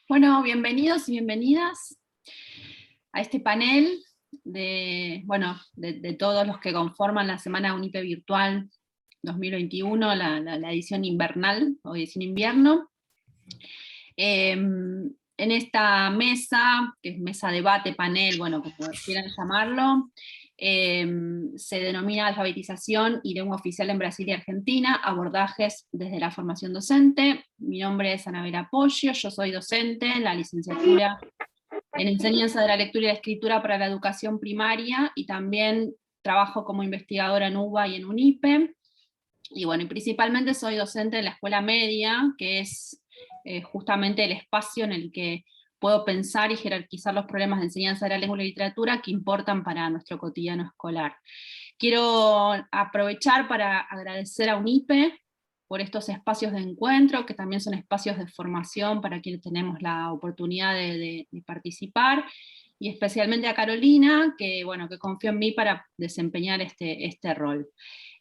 Bueno, bienvenidos y bienvenidas a este panel de todos los que conforman la Semana UNIPE Virtual 2021, la edición invernal o edición invierno. En esta mesa, que es mesa debate, panel, bueno, como quieran llamarlo, se denomina Alfabetización y Lengua Oficial en Brasil y Argentina, abordajes desde la formación docente. Mi nombre es Anabela Poggio, yo soy docente en la licenciatura en Enseñanza de la Lectura y la Escritura para la Educación Primaria, y también trabajo como investigadora en UBA y en UNIPE, y bueno, y principalmente soy docente en la escuela media, que es justamente el espacio en el que puedo pensar y jerarquizar los problemas de enseñanza de la lengua y la literatura que importan para nuestro cotidiano escolar. Quiero aprovechar para agradecer a UNIPE por estos espacios de encuentro, que también son espacios de formación para quienes tenemos la oportunidad de participar, y especialmente a Carolina, que, bueno, que confió en mí para desempeñar este rol.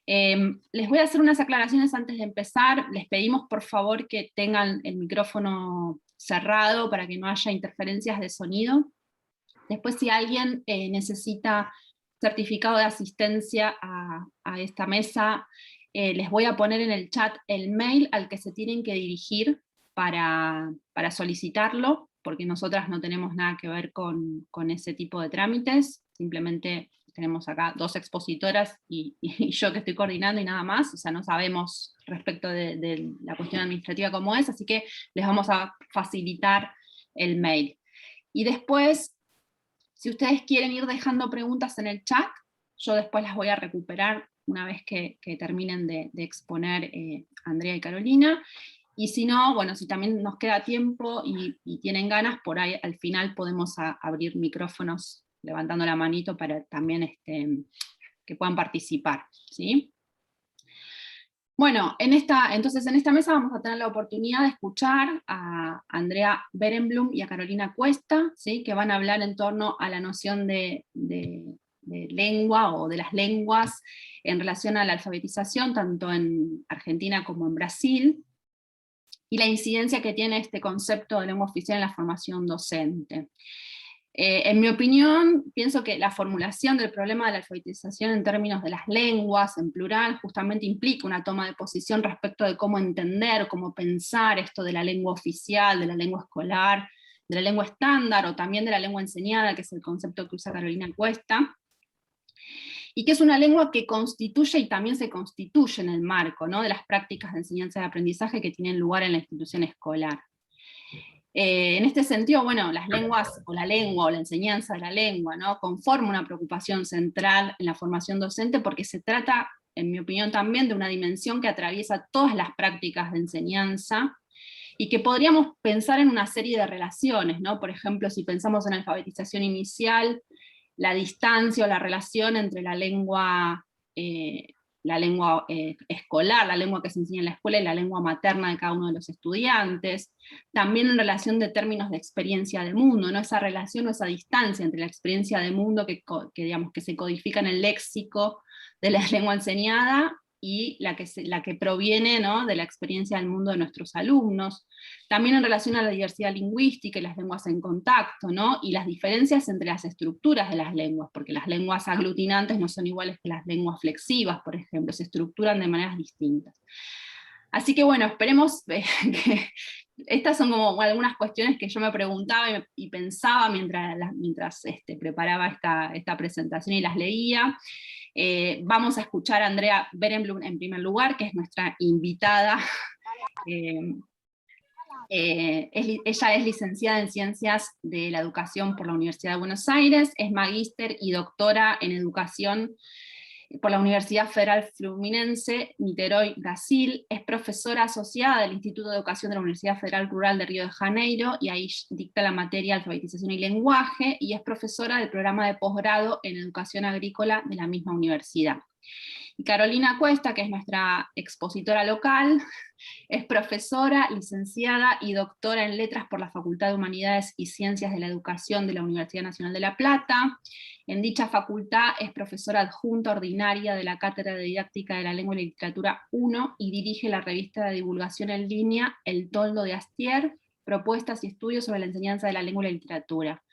Les voy a hacer unas aclaraciones antes de empezar. Les pedimos por favor que tengan el micrófono cerrado para que no haya interferencias de sonido. Después, si alguien necesita certificado de asistencia a esta mesa, les voy a poner en el chat el mail al que se tienen que dirigir para solicitarlo, porque nosotras no tenemos nada que ver con ese tipo de trámites, simplemente tenemos acá dos expositoras y yo que estoy coordinando y nada más, o sea, no sabemos respecto de la cuestión administrativa cómo es, así que les vamos a facilitar el mail. Y después, si ustedes quieren ir dejando preguntas en el chat, yo después las voy a recuperar una vez que terminen de exponer Andrea y Carolina. Y si no, bueno, si también nos queda tiempo y tienen ganas, por ahí al final podemos abrir micrófonos levantando la manito para también que puedan participar, ¿sí? Bueno, entonces en esta mesa vamos a tener la oportunidad de escuchar a Andrea Berenblum y a Carolina Cuesta, ¿sí? Que van a hablar en torno a la noción de lengua o de las lenguas en relación a la alfabetización, tanto en Argentina como en Brasil, y la incidencia que tiene este concepto de lengua oficial en la formación docente. En mi opinión, pienso que la formulación del problema de la alfabetización en términos de las lenguas, en plural, justamente implica una toma de posición respecto de cómo entender, cómo pensar esto de la lengua oficial, de la lengua escolar, de la lengua estándar, o también de la lengua enseñada, que es el concepto que usa Carolina Cuesta, y que es una lengua que constituye y también se constituye en el marco, ¿no?, de las prácticas de enseñanza y aprendizaje que tienen lugar en la institución escolar. En este sentido, bueno, las lenguas, o la lengua, o la enseñanza de la lengua, ¿no?, conforma una preocupación central en la formación docente, porque se trata, en mi opinión también, de una dimensión que atraviesa todas las prácticas de enseñanza, y que podríamos pensar en una serie de relaciones, ¿no? Por ejemplo, si pensamos en alfabetización inicial, la distancia o la relación entre la lengua escolar, la lengua que se enseña en la escuela, y la lengua materna de cada uno de los estudiantes, también en relación de términos de experiencia de mundo, ¿no? Esa relación o esa distancia entre la experiencia de mundo digamos, que se codifica en el léxico de la lengua enseñada, y la que proviene, ¿no?, de la experiencia del mundo de nuestros alumnos. También en relación a la diversidad lingüística y las lenguas en contacto, ¿no?, y las diferencias entre las estructuras de las lenguas, porque las lenguas aglutinantes no son iguales que las lenguas flexivas, por ejemplo, se estructuran de maneras distintas. Así que bueno, esperemos que estas son como algunas cuestiones que yo me preguntaba y pensaba mientras preparaba esta presentación y las leía. Vamos a escuchar a Andrea Berenblum en primer lugar, que es nuestra invitada. Ella es licenciada en Ciencias de la Educación por la Universidad de Buenos Aires, es magíster y doctora en Educación por la Universidad Federal Fluminense, Niterói, Brasil, es profesora asociada del Instituto de Educación de la Universidad Federal Rural de Río de Janeiro, y ahí dicta la materia Alfabetización y Lenguaje, y es profesora del programa de posgrado en Educación Agrícola de la misma universidad. Y Carolina Cuesta, que es nuestra expositora local, es profesora, licenciada y doctora en Letras por la Facultad de Humanidades y Ciencias de la Educación de la Universidad Nacional de La Plata. En dicha facultad es profesora adjunta ordinaria de la Cátedra de Didáctica de la Lengua y la Literatura 1, y dirige la revista de divulgación en línea El Toldo de Astier, propuestas y estudios sobre la enseñanza de la lengua y la literatura.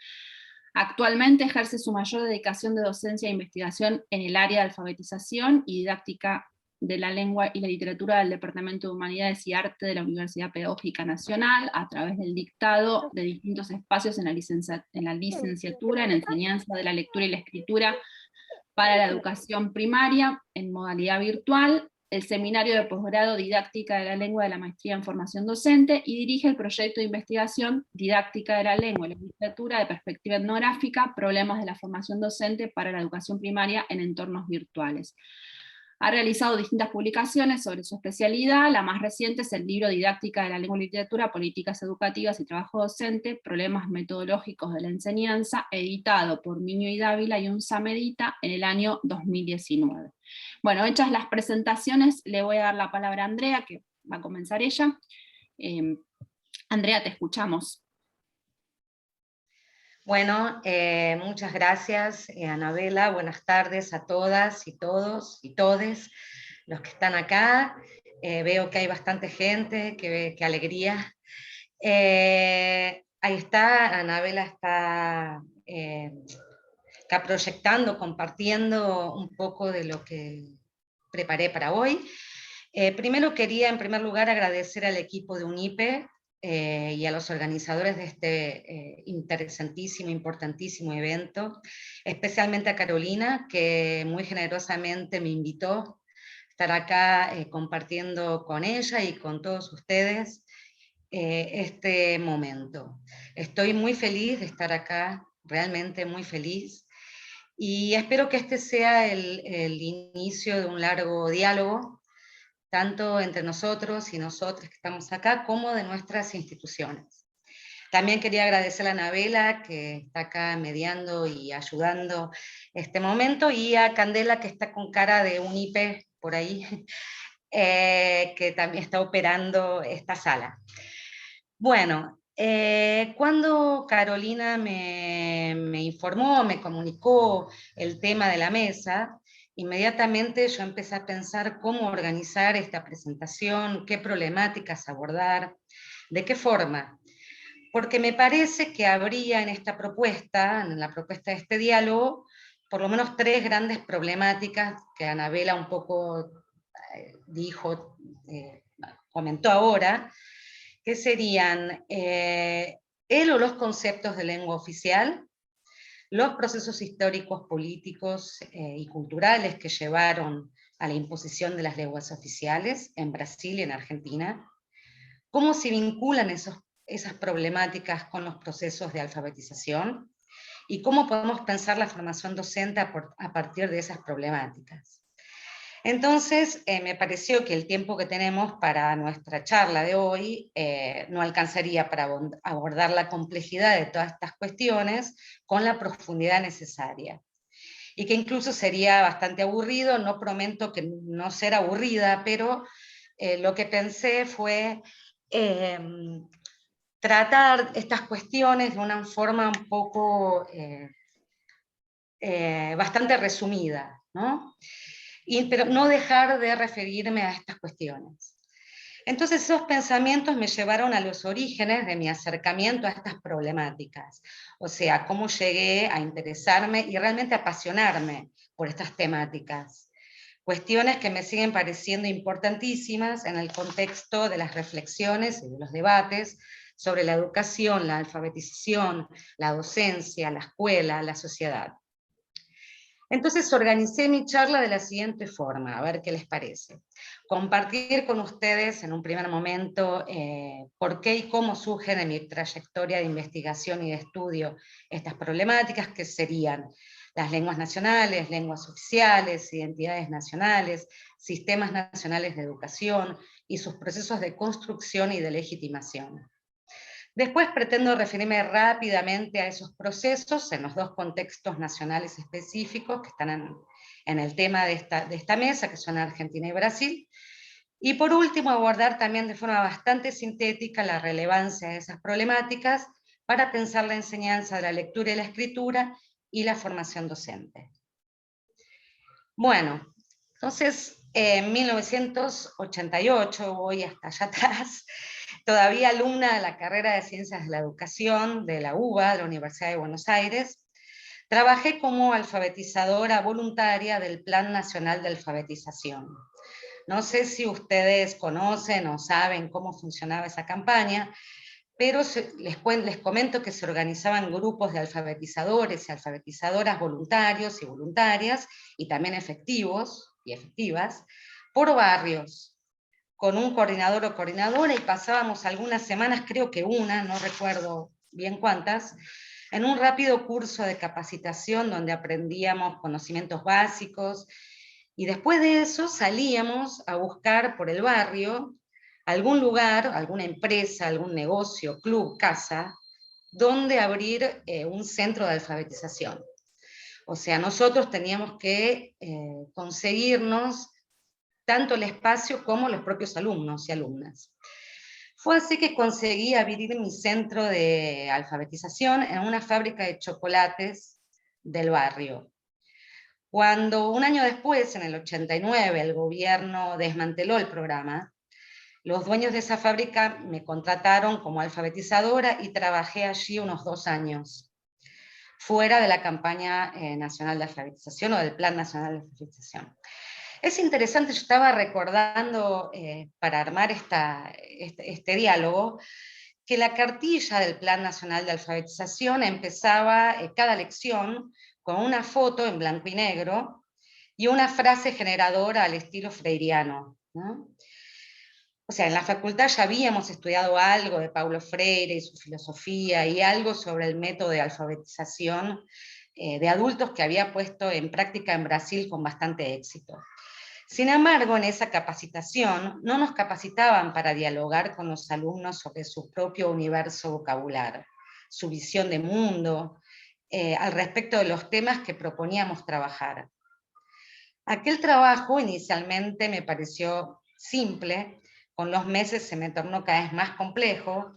Actualmente ejerce su mayor dedicación de docencia e investigación en el área de alfabetización y didáctica de la lengua y la literatura del Departamento de Humanidades y Arte de la Universidad Pedagógica Nacional, a través del dictado de distintos espacios en la licenciatura en enseñanza de la lectura y la escritura para la educación primaria en modalidad virtual, el seminario de posgrado Didáctica de la Lengua de la Maestría en Formación Docente, y dirige el proyecto de investigación Didáctica de la Lengua y la Literatura de Perspectiva Etnográfica, Problemas de la Formación Docente para la Educación Primaria en Entornos Virtuales. Ha realizado distintas publicaciones sobre su especialidad, la más reciente es el libro Didáctica de la Lengua y Literatura, Políticas Educativas y Trabajo Docente, Problemas Metodológicos de la Enseñanza, editado por Miño y Dávila y UNSAM Edita en el año 2019. Bueno, hechas las presentaciones, le voy a dar la palabra a Andrea, que va a comenzar ella. Andrea, te escuchamos. Bueno, muchas gracias, Anabela. Buenas tardes a todas y todos y todes los que están acá. Veo que hay bastante gente, qué alegría. Ahí está, Anabela está acá proyectando, compartiendo un poco de lo que preparé para hoy. Primero quería, en primer lugar, agradecer al equipo de UNIPE, y a los organizadores de este interesantísimo, importantísimo evento, especialmente a Carolina, que muy generosamente me invitó a estar acá compartiendo con ella y con todos ustedes este momento. Estoy muy feliz de estar acá, realmente muy feliz, y espero que este sea el inicio de un largo diálogo, tanto entre nosotros y nosotras que estamos acá, como de nuestras instituciones. También quería agradecer a Anabela, que está acá mediando y ayudando este momento, y a Candela, que está con cara de UNIPE por ahí, que también está operando esta sala. Bueno, cuando Carolina me informó, me comunicó el tema de la mesa, inmediatamente yo empecé a pensar cómo organizar esta presentación, qué problemáticas abordar, de qué forma. Porque me parece que habría en esta propuesta, en la propuesta de este diálogo, por lo menos tres grandes problemáticas que Anabela un poco dijo, comentó ahora, que serían el o los conceptos de lengua oficial, los procesos históricos, políticos y culturales que llevaron a la imposición de las lenguas oficiales en Brasil y en Argentina, cómo se vinculan esas problemáticas con los procesos de alfabetización, y cómo podemos pensar la formación docente a partir de esas problemáticas. Entonces, me pareció que el tiempo que tenemos para nuestra charla de hoy no alcanzaría para abordar la complejidad de todas estas cuestiones con la profundidad necesaria. Y que incluso sería bastante aburrido, no prometo que no ser aburrida, pero lo que pensé fue tratar estas cuestiones de una forma un poco bastante resumida, ¿no? Pero no dejar de referirme a estas cuestiones. Entonces esos pensamientos me llevaron a los orígenes de mi acercamiento a estas problemáticas, o sea, cómo llegué a interesarme y realmente apasionarme por estas temáticas. Cuestiones que me siguen pareciendo importantísimas en el contexto de las reflexiones y de los debates sobre la educación, la alfabetización, la docencia, la escuela, la sociedad. Entonces organicé mi charla de la siguiente forma, a ver qué les parece. Compartir con ustedes en un primer momento por qué y cómo surgen en mi trayectoria de investigación y de estudio estas problemáticas, que serían las lenguas nacionales, lenguas oficiales, identidades nacionales, sistemas nacionales de educación y sus procesos de construcción y de legitimación. Después pretendo referirme rápidamente a esos procesos en los dos contextos nacionales específicos que están en el tema de esta mesa, que son Argentina y Brasil. Y por último, abordar también de forma bastante sintética la relevancia de esas problemáticas para pensar la enseñanza de la lectura y la escritura y la formación docente. Bueno, entonces en 1988, voy hasta allá atrás, todavía alumna de la carrera de Ciencias de la Educación de la UBA, de la Universidad de Buenos Aires, trabajé como alfabetizadora voluntaria del Plan Nacional de Alfabetización. No sé si ustedes conocen o saben cómo funcionaba esa campaña, pero les comento que se organizaban grupos de alfabetizadores y alfabetizadoras voluntarios y voluntarias, y también efectivos y efectivas, por barrios, con un coordinador o coordinadora, y pasábamos algunas semanas, creo que una, no recuerdo bien cuántas, en un rápido curso de capacitación donde aprendíamos conocimientos básicos, y después de eso salíamos a buscar por el barrio algún lugar, alguna empresa, algún negocio, club, casa, donde abrir un centro de alfabetización. O sea, nosotros teníamos que conseguirnos tanto el espacio como los propios alumnos y alumnas. Fue así que conseguí abrir mi centro de alfabetización en una fábrica de chocolates del barrio. Cuando un año después, en el 89, el gobierno desmanteló el programa, los dueños de esa fábrica me contrataron como alfabetizadora y trabajé allí unos 2 años, fuera de la campaña nacional de alfabetización o del Plan Nacional de Alfabetización. Es interesante, yo estaba recordando para armar este diálogo, que la cartilla del Plan Nacional de Alfabetización empezaba cada lección con una foto en blanco y negro y una frase generadora al estilo freiriano, ¿no? O sea, en la facultad ya habíamos estudiado algo de Paulo Freire y su filosofía, y algo sobre el método de alfabetización de adultos que había puesto en práctica en Brasil con bastante éxito. Sin embargo, en esa capacitación no nos capacitaban para dialogar con los alumnos sobre su propio universo vocabular, su visión de mundo, al respecto de los temas que proponíamos trabajar. Aquel trabajo inicialmente me pareció simple, con los meses se me tornó cada vez más complejo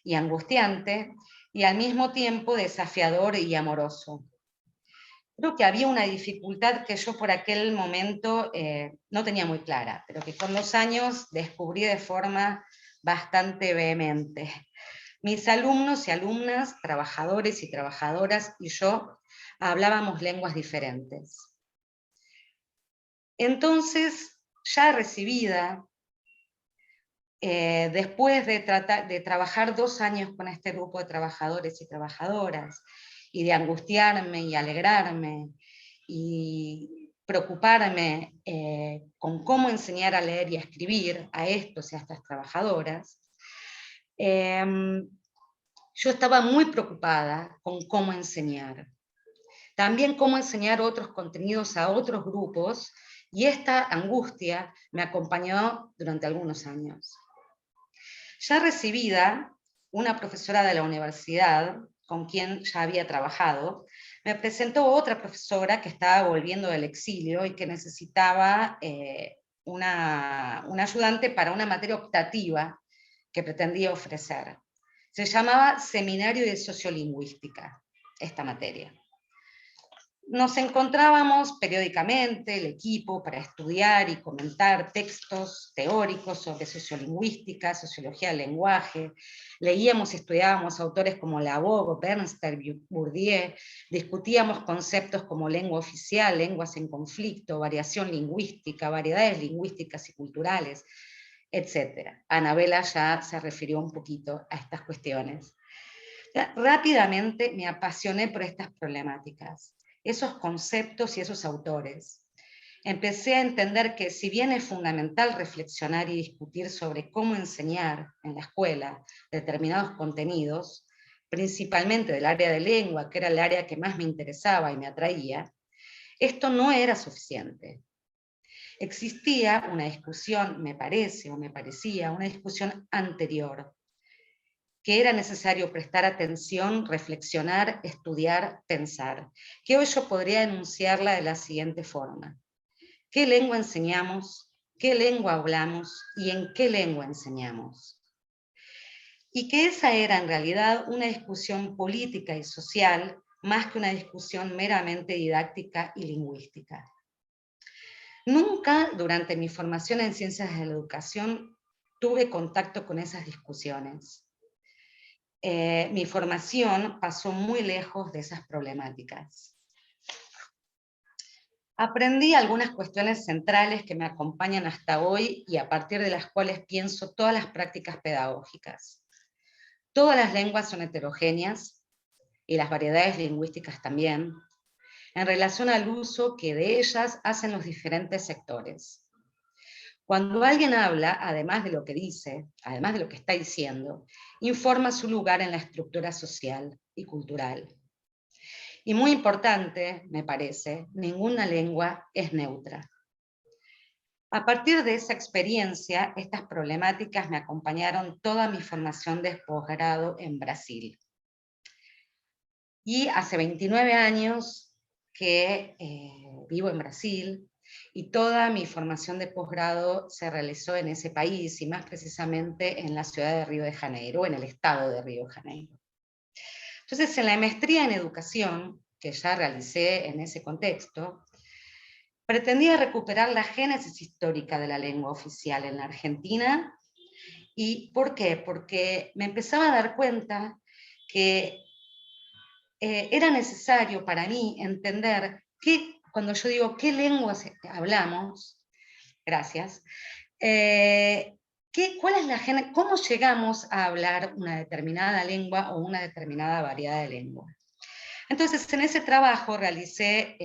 y angustiante, y al mismo tiempo desafiador y amoroso. Creo que había una dificultad que yo por aquel momento no tenía muy clara, pero que con los años descubrí de forma bastante vehemente. Mis alumnos y alumnas, trabajadores y trabajadoras, y yo hablábamos lenguas diferentes. Entonces, ya recibida, después de trabajar 2 años con este grupo de trabajadores y trabajadoras, y de angustiarme y alegrarme, y preocuparme con cómo enseñar a leer y a escribir a estos y a estas trabajadoras, yo estaba muy preocupada con cómo enseñar. También cómo enseñar otros contenidos a otros grupos, y esta angustia me acompañó durante algunos años. Ya recibida, una profesora de la universidad, con quien ya había trabajado, me presentó otra profesora que estaba volviendo del exilio y que necesitaba una ayudante para una materia optativa que pretendía ofrecer. Se llamaba Seminario de Sociolingüística, esta materia. Nos encontrábamos periódicamente, el equipo, para estudiar y comentar textos teóricos sobre sociolingüística, sociología del lenguaje. Leíamos y estudiábamos autores como Labov, Bernstein, Bourdieu, discutíamos conceptos como lengua oficial, lenguas en conflicto, variación lingüística, variedades lingüísticas y culturales, etc. Anabela ya se refirió un poquito a estas cuestiones. Rápidamente me apasioné por estas problemáticas, esos conceptos y esos autores. Empecé a entender que si bien es fundamental reflexionar y discutir sobre cómo enseñar en la escuela determinados contenidos, principalmente del área de lengua, que era el área que más me interesaba y me atraía, esto no era suficiente. Existía una discusión, me parece o me parecía, una discusión anterior, que era necesario prestar atención, reflexionar, estudiar, pensar, que hoy yo podría enunciarla de la siguiente forma. ¿Qué lengua enseñamos? ¿Qué lengua hablamos? ¿Y en qué lengua enseñamos? Y que esa era en realidad una discusión política y social más que una discusión meramente didáctica y lingüística. Nunca durante mi formación en ciencias de la educación tuve contacto con esas discusiones. Mi formación pasó muy lejos de esas problemáticas. Aprendí algunas cuestiones centrales que me acompañan hasta hoy y a partir de las cuales pienso todas las prácticas pedagógicas. Todas las lenguas son heterogéneas, y las variedades lingüísticas también, en relación al uso que de ellas hacen los diferentes sectores. Cuando alguien habla, además de lo que dice, además de lo que está diciendo, informa su lugar en la estructura social y cultural. Y muy importante, me parece, ninguna lengua es neutra. A partir de esa experiencia, estas problemáticas me acompañaron toda mi formación de posgrado en Brasil. Y hace 29 años que vivo en Brasil, y toda mi formación de posgrado se realizó en ese país, y más precisamente en la ciudad de Río de Janeiro, en el estado de Río de Janeiro. Entonces, en la maestría en educación, que ya realicé en ese contexto, pretendía recuperar la génesis histórica de la lengua oficial en la Argentina. ¿Y por qué? Porque me empezaba a dar cuenta que era necesario para mí entender que, cuando yo digo qué lenguas hablamos, gracias, cómo llegamos a hablar una determinada lengua o una determinada variedad de lengua. Entonces, en ese trabajo realicé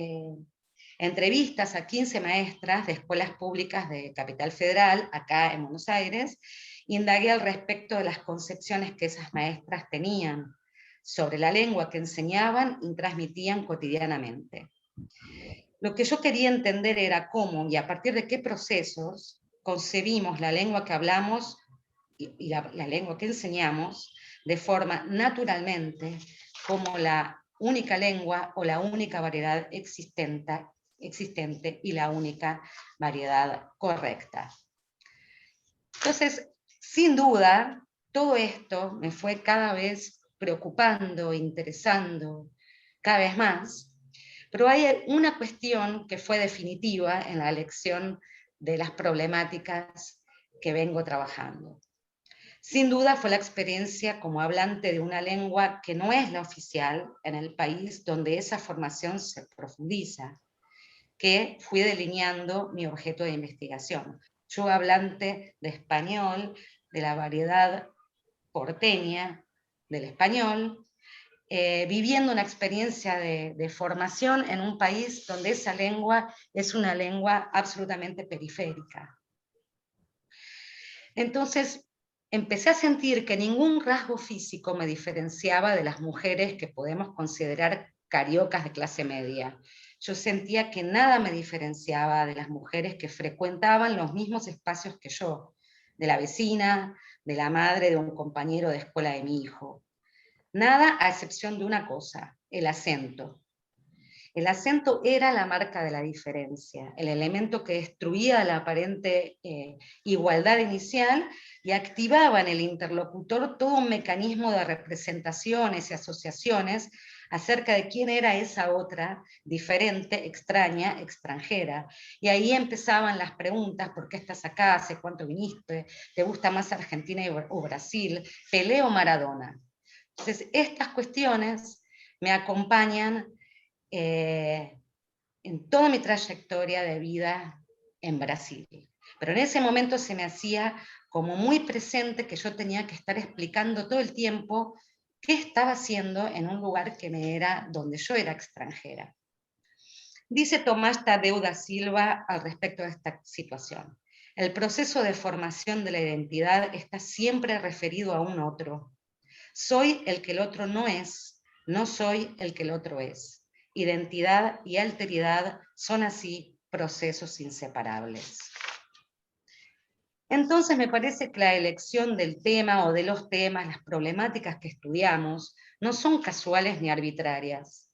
entrevistas a 15 maestras de escuelas públicas de Capital Federal, acá en Buenos Aires, y indagué al respecto de las concepciones que esas maestras tenían sobre la lengua que enseñaban y transmitían cotidianamente. Lo que yo quería entender era cómo y a partir de qué procesos concebimos la lengua que hablamos y la lengua que enseñamos de forma naturalmente como la única lengua o la única variedad existente y la única variedad correcta. Entonces, sin duda, todo esto me fue cada vez preocupando, interesando cada vez más, pero hay una cuestión que fue definitiva en la elección de las problemáticas que vengo trabajando. Sin duda fue la experiencia como hablante de una lengua que no es la oficial en el país donde esa formación se profundiza, que fui delineando mi objeto de investigación. Yo, hablante de español, de la variedad porteña del español, viviendo una experiencia de formación en un país donde esa lengua es una lengua absolutamente periférica. Entonces, empecé a sentir que ningún rasgo físico me diferenciaba de las mujeres que podemos considerar cariocas de clase media. Yo sentía que nada me diferenciaba de las mujeres que frecuentaban los mismos espacios que yo, de la vecina, de la madre de un compañero de escuela de mi hijo. Nada a excepción de una cosa, el acento. El acento era la marca de la diferencia, el elemento que destruía la aparente igualdad inicial y activaba en el interlocutor todo un mecanismo de representaciones y asociaciones acerca de quién era esa otra, diferente, extraña, extranjera. Y ahí empezaban las preguntas: ¿por qué estás acá? ¿Hace cuánto viniste? ¿Te gusta más Argentina o Brasil? ¿Pelé o Maradona? Entonces, estas cuestiones me acompañan en toda mi trayectoria de vida en Brasil. Pero en ese momento se me hacía como muy presente que yo tenía que estar explicando todo el tiempo qué estaba haciendo en un lugar que me era, donde yo era extranjera. Dice Tomás Tadeu da Silva al respecto de esta situación: el proceso de formación de la identidad está siempre referido a un otro. Soy el que el otro no es, no soy el que el otro es. Identidad y alteridad son así procesos inseparables. Entonces me parece que la elección del tema o de los temas, las problemáticas que estudiamos, no son casuales ni arbitrarias.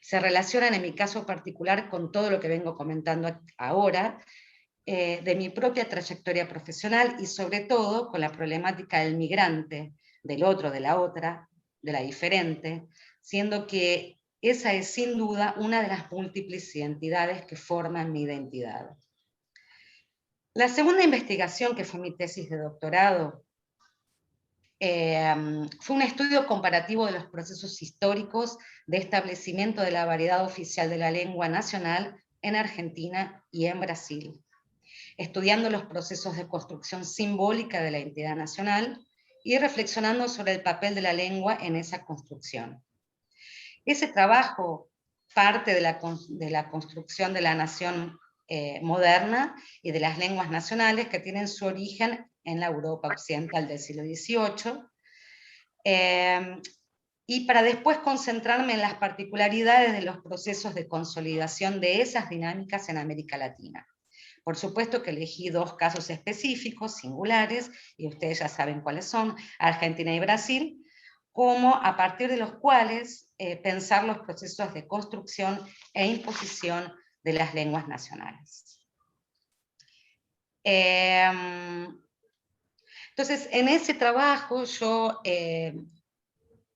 Se relacionan en mi caso particular con todo lo que vengo comentando ahora, de mi propia trayectoria profesional y sobre todo con la problemática del migrante, del otro, de la otra, de la diferente, siendo que esa es sin duda una de las múltiples identidades que forman mi identidad. La segunda investigación, que fue mi tesis de doctorado, fue un estudio comparativo de los procesos históricos de establecimiento de la variedad oficial de la lengua nacional en Argentina y en Brasil, estudiando los procesos de construcción simbólica de la identidad nacional y reflexionando sobre el papel de la lengua en esa construcción. Ese trabajo parte de la construcción de la nación moderna y de las lenguas nacionales que tienen su origen en la Europa occidental del siglo XVIII, y para después concentrarme en las particularidades de los procesos de consolidación de esas dinámicas en América Latina. Por supuesto que elegí dos casos específicos, singulares, y ustedes ya saben cuáles son, Argentina y Brasil, como a partir de los cuales pensar los procesos de construcción e imposición de las lenguas nacionales. Entonces, en ese trabajo yo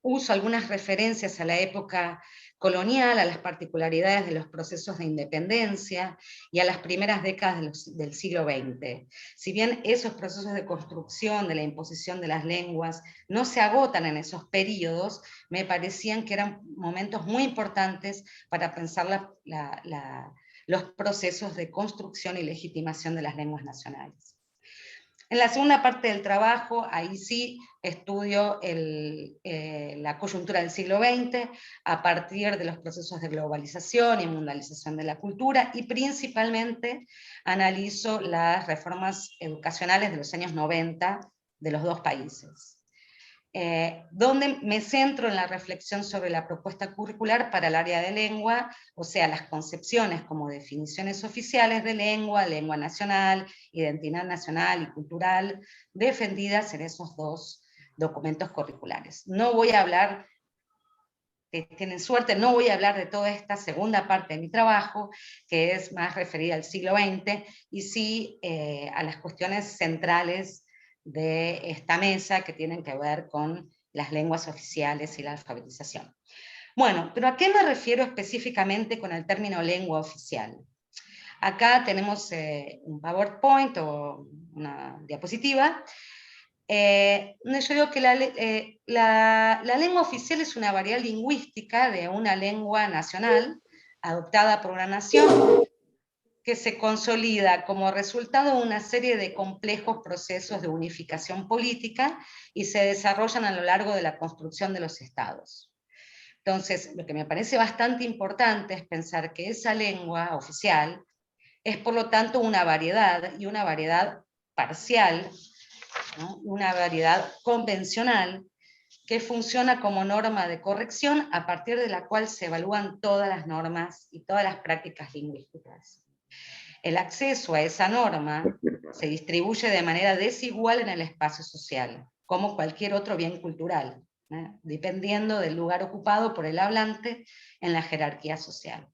uso algunas referencias a la época colonial, a las particularidades de los procesos de independencia y a las primeras décadas del siglo XX. Si bien esos procesos de construcción, de la imposición de las lenguas, no se agotan en esos periodos, me parecían que eran momentos muy importantes para pensar los procesos de construcción y legitimación de las lenguas nacionales. En la segunda parte del trabajo, ahí sí estudio la coyuntura del siglo XX a partir de los procesos de globalización y mundialización de la cultura, y principalmente analizo las reformas educacionales de los años 90 de los dos países. Donde me centro en la reflexión sobre la propuesta curricular para el área de lengua, o sea, las concepciones como definiciones oficiales de lengua, lengua nacional, identidad nacional y cultural, defendidas en esos dos documentos curriculares. No voy a hablar, tienen suerte, no voy a hablar de toda esta segunda parte de mi trabajo, que es más referida al siglo XX, y sí a las cuestiones centrales de esta mesa que tienen que ver con las lenguas oficiales y la alfabetización. Bueno, pero ¿a qué me refiero específicamente con el término lengua oficial? Acá tenemos un PowerPoint o una diapositiva, donde yo digo que la lengua oficial es una variedad lingüística de una lengua nacional adoptada por una nación que se consolida como resultado de una serie de complejos procesos de unificación política y se desarrollan a lo largo de la construcción de los estados. Entonces, lo que me parece bastante importante es pensar que esa lengua oficial es, por lo tanto, una variedad, y una variedad parcial, ¿no? Una variedad convencional que funciona como norma de corrección a partir de la cual se evalúan todas las normas y todas las prácticas lingüísticas. El acceso a esa norma se distribuye de manera desigual en el espacio social, como cualquier otro bien cultural, dependiendo del lugar ocupado por el hablante en la jerarquía social.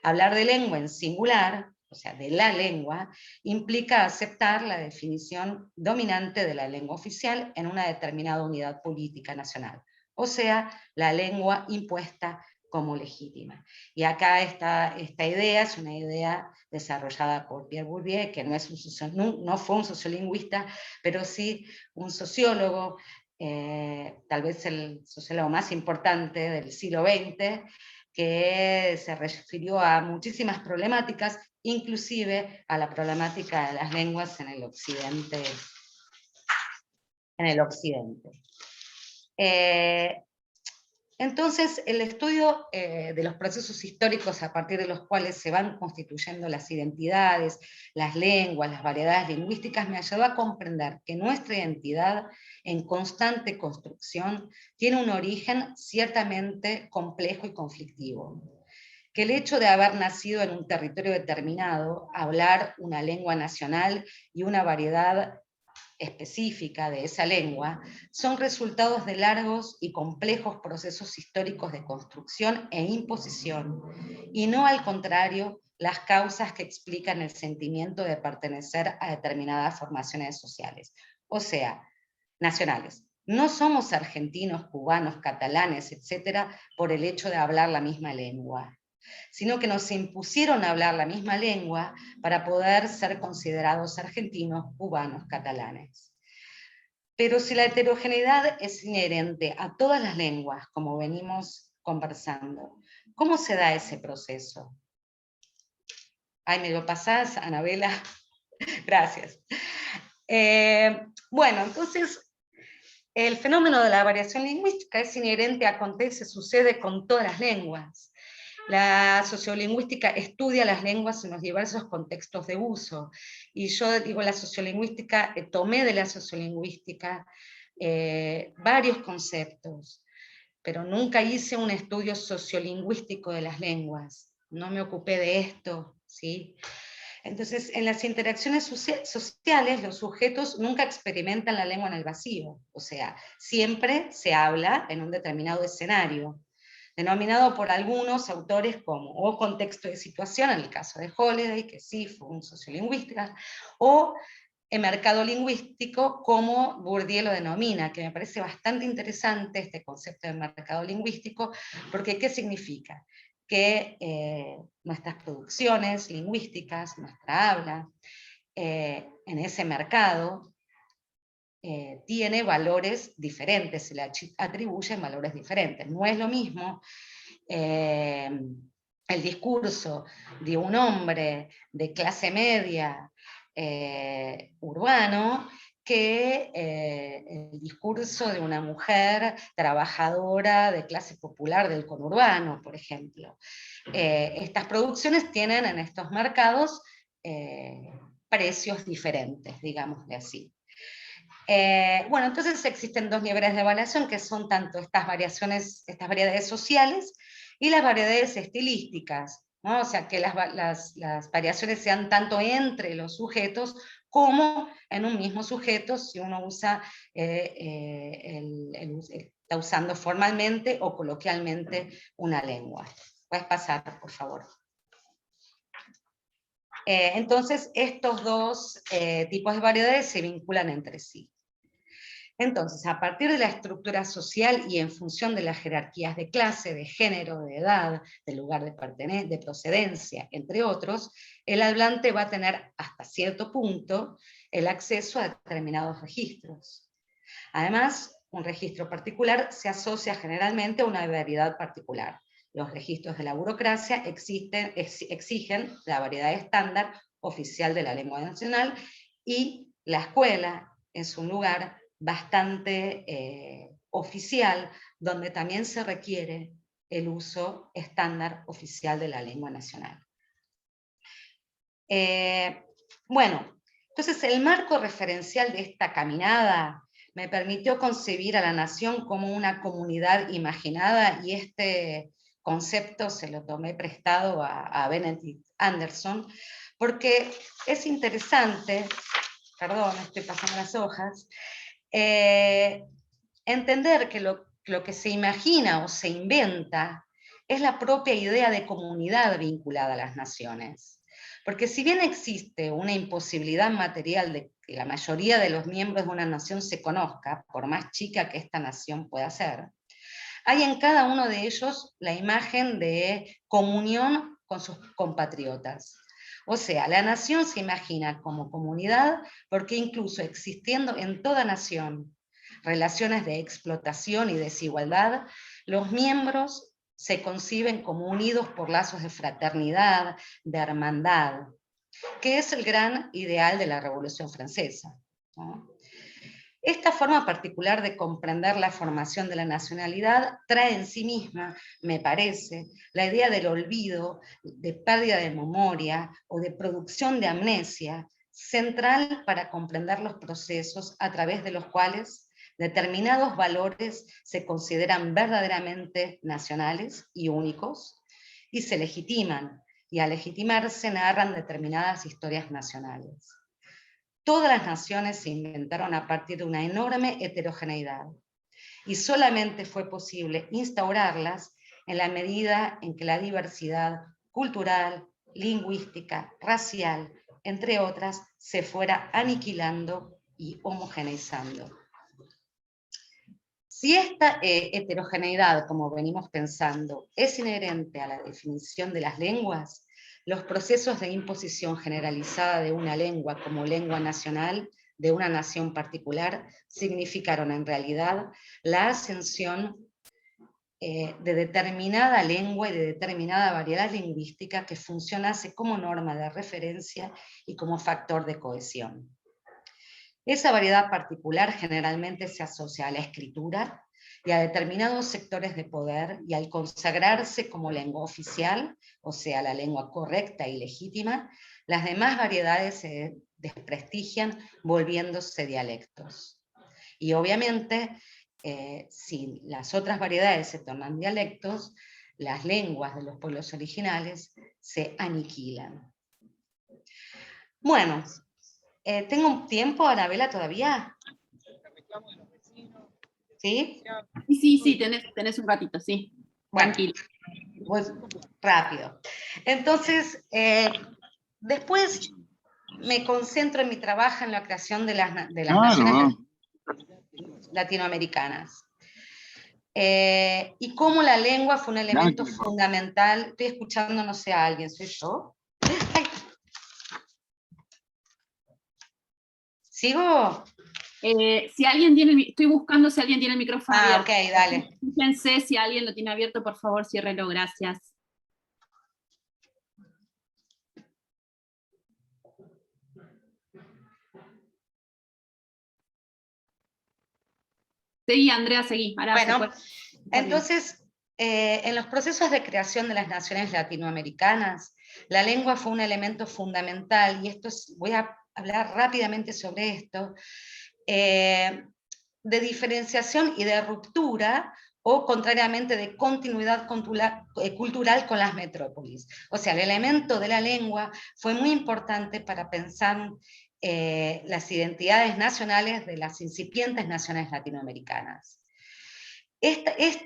Hablar de lengua en singular, o sea, de la lengua, implica aceptar la definición dominante de la lengua oficial en una determinada unidad política nacional, o sea, la lengua impuesta como legítima. Y acá esta idea es una idea desarrollada por Pierre Bourdieu, que no fue un sociolingüista, pero sí un sociólogo, tal vez el sociólogo más importante del siglo XX, que se refirió a muchísimas problemáticas, inclusive a la problemática de las lenguas en el occidente. Entonces, el estudio de los procesos históricos a partir de los cuales se van constituyendo las identidades, las lenguas, las variedades lingüísticas, me ayudó a comprender que nuestra identidad en constante construcción tiene un origen ciertamente complejo y conflictivo. Que el hecho de haber nacido en un territorio determinado, hablar una lengua nacional y una variedad específica de esa lengua, son resultados de largos y complejos procesos históricos de construcción e imposición, y no al contrario, las causas que explican el sentimiento de pertenecer a determinadas formaciones sociales, o sea, nacionales. No somos argentinos, cubanos, catalanes, etcétera, por el hecho de hablar la misma lengua. sino que nos impusieron hablar la misma lengua para poder ser considerados argentinos, cubanos, catalanes. Pero si la heterogeneidad es inherente a todas las lenguas, como venimos conversando, ¿cómo se da ese proceso? Ay, ¿me lo pasás, Anabela? Gracias. Bueno, entonces, el fenómeno de la variación lingüística es inherente a acontece, sucede con todas las lenguas. La sociolingüística estudia las lenguas en los diversos contextos de uso. Y yo digo la sociolingüística, tomé de la sociolingüística varios conceptos, pero nunca hice un estudio sociolingüístico de las lenguas. No me ocupé de esto, ¿sí? Entonces, en las interacciones sociales, los sujetos nunca experimentan la lengua en el vacío. O sea, siempre se habla en un determinado escenario, denominado por algunos autores como o contexto de situación, en el caso de Holiday, que sí fue un sociolingüista, o en mercado lingüístico, como Bourdieu lo denomina, que me parece bastante interesante este concepto de mercado lingüístico, porque ¿qué significa? Que nuestras producciones lingüísticas, nuestra habla, en ese mercado, tiene valores diferentes, se le atribuyen valores diferentes. No es lo mismo el discurso de un hombre de clase media urbano que el discurso de una mujer trabajadora de clase popular del conurbano, por ejemplo. Estas producciones tienen en estos mercados precios diferentes, digámosle así. Bueno, entonces existen dos niveles de evaluación, que son tanto estas variedades sociales y las variedades estilísticas, ¿no? O sea, que las variaciones sean tanto entre los sujetos como en un mismo sujeto, si uno usa, está usando formalmente o coloquialmente una lengua. Puedes pasar, por favor. Entonces, estos dos tipos de variedades se vinculan entre sí. Entonces, a partir de la estructura social y en función de las jerarquías de clase, de género, de edad, de lugar de procedencia, entre otros, el hablante va a tener hasta cierto punto el acceso a determinados registros. Además, un registro particular se asocia generalmente a una variedad particular. Los registros de la burocracia exigen la variedad estándar oficial de la lengua nacional, y la escuela es un lugar bastante oficial, donde también se requiere el uso estándar oficial de la lengua nacional. Bueno, entonces el marco referencial de esta caminada me permitió concebir a la nación como una comunidad imaginada, y este concepto se lo tomé prestado a Benedict Anderson, porque es interesante, perdón, estoy pasando las hojas, entender que lo que se imagina o se inventa es la propia idea de comunidad vinculada a las naciones. Porque si bien existe una imposibilidad material de que la mayoría de los miembros de una nación se conozca, por más chica que esta nación pueda ser, hay en cada uno de ellos la imagen de comunión con sus compatriotas. O sea, la nación se imagina como comunidad porque incluso existiendo en toda nación relaciones de explotación y desigualdad, los miembros se conciben como unidos por lazos de fraternidad, de hermandad, que es el gran ideal de la Revolución Francesa, ¿no? Esta forma particular de comprender la formación de la nacionalidad trae en sí misma, me parece, la idea del olvido, de pérdida de memoria o de producción de amnesia, central para comprender los procesos a través de los cuales determinados valores se consideran verdaderamente nacionales y únicos, y se legitiman, y al legitimarse narran determinadas historias nacionales. Todas las naciones se inventaron a partir de una enorme heterogeneidad, y solamente fue posible instaurarlas en la medida en que la diversidad cultural, lingüística, racial, entre otras, se fuera aniquilando y homogeneizando. Si esta heterogeneidad, como venimos pensando, es inherente a la definición de las lenguas, los procesos de imposición generalizada de una lengua como lengua nacional de una nación particular significaron en realidad la ascensión de determinada lengua y de determinada variedad lingüística que funcionase como norma de referencia y como factor de cohesión. Esa variedad particular generalmente se asocia a la escritura y a determinados sectores de poder, y al consagrarse como lengua oficial, o sea, la lengua correcta y legítima, las demás variedades se desprestigian volviéndose dialectos. Y obviamente, si las otras variedades se tornan dialectos, las lenguas de los pueblos originales se aniquilan. Bueno, ¿tengo tiempo, Anabela, todavía? ¿Sí? Sí, tenés un ratito, sí. Bueno, Tranquilo. pues rápido. Entonces, después me concentro en mi trabajo en la creación de las naciones latinoamericanas. Y cómo la lengua fue un elemento fundamental. Estoy escuchando, no sé, a alguien, ¿soy yo? Ay. ¿Sigo? Si alguien tiene, estoy buscando si alguien tiene el micrófono abierto. Ok, dale. Fíjense si alguien lo tiene abierto, por favor, ciérrelo, gracias. Seguí, Andrea, seguí. Ahora bueno, entonces, en los procesos de creación de las naciones latinoamericanas, la lengua fue un elemento fundamental, y voy a hablar rápidamente sobre esto, de diferenciación y de ruptura, o contrariamente de continuidad cultural con las metrópolis. O sea, el elemento de la lengua fue muy importante para pensar las identidades nacionales de las incipientes naciones latinoamericanas. Esta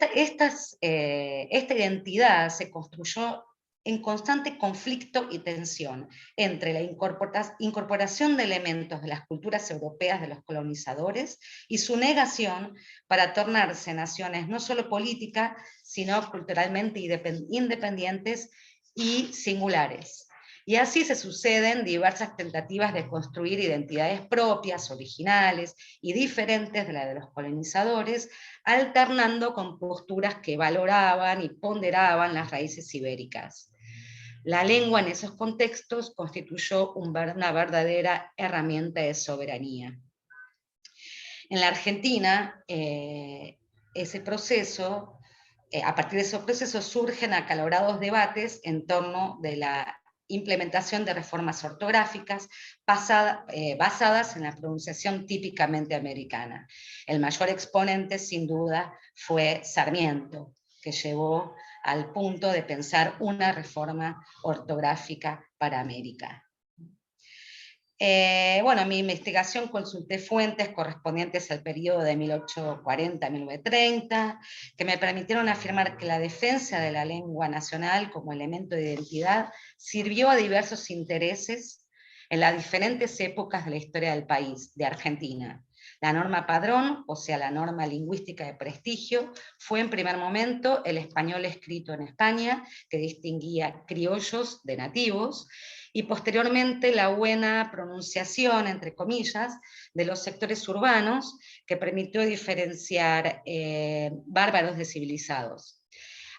identidad se construyó en constante conflicto y tensión entre la incorporación de elementos de las culturas europeas de los colonizadores y su negación para tornarse naciones no solo políticas, sino culturalmente independientes y singulares. Y así se suceden diversas tentativas de construir identidades propias, originales y diferentes de las de los colonizadores, alternando con posturas que valoraban y ponderaban las raíces ibéricas. La lengua en esos contextos constituyó una verdadera herramienta de soberanía. En la Argentina, a partir de esos procesos surgen acalorados debates en torno de la implementación de reformas ortográficas basadas en la pronunciación típicamente americana. El mayor exponente, sin duda, fue Sarmiento, que llevó al punto de pensar una reforma ortográfica para América. Bueno, en mi investigación consulté fuentes correspondientes al periodo de 1840 a 1930, que me permitieron afirmar que la defensa de la lengua nacional como elemento de identidad sirvió a diversos intereses en las diferentes épocas de la historia del país, de Argentina. La norma padrón, o sea, la norma lingüística de prestigio, fue en primer momento el español escrito en España, que distinguía criollos de nativos, y posteriormente la buena pronunciación, entre comillas, de los sectores urbanos, que permitió diferenciar bárbaros de civilizados.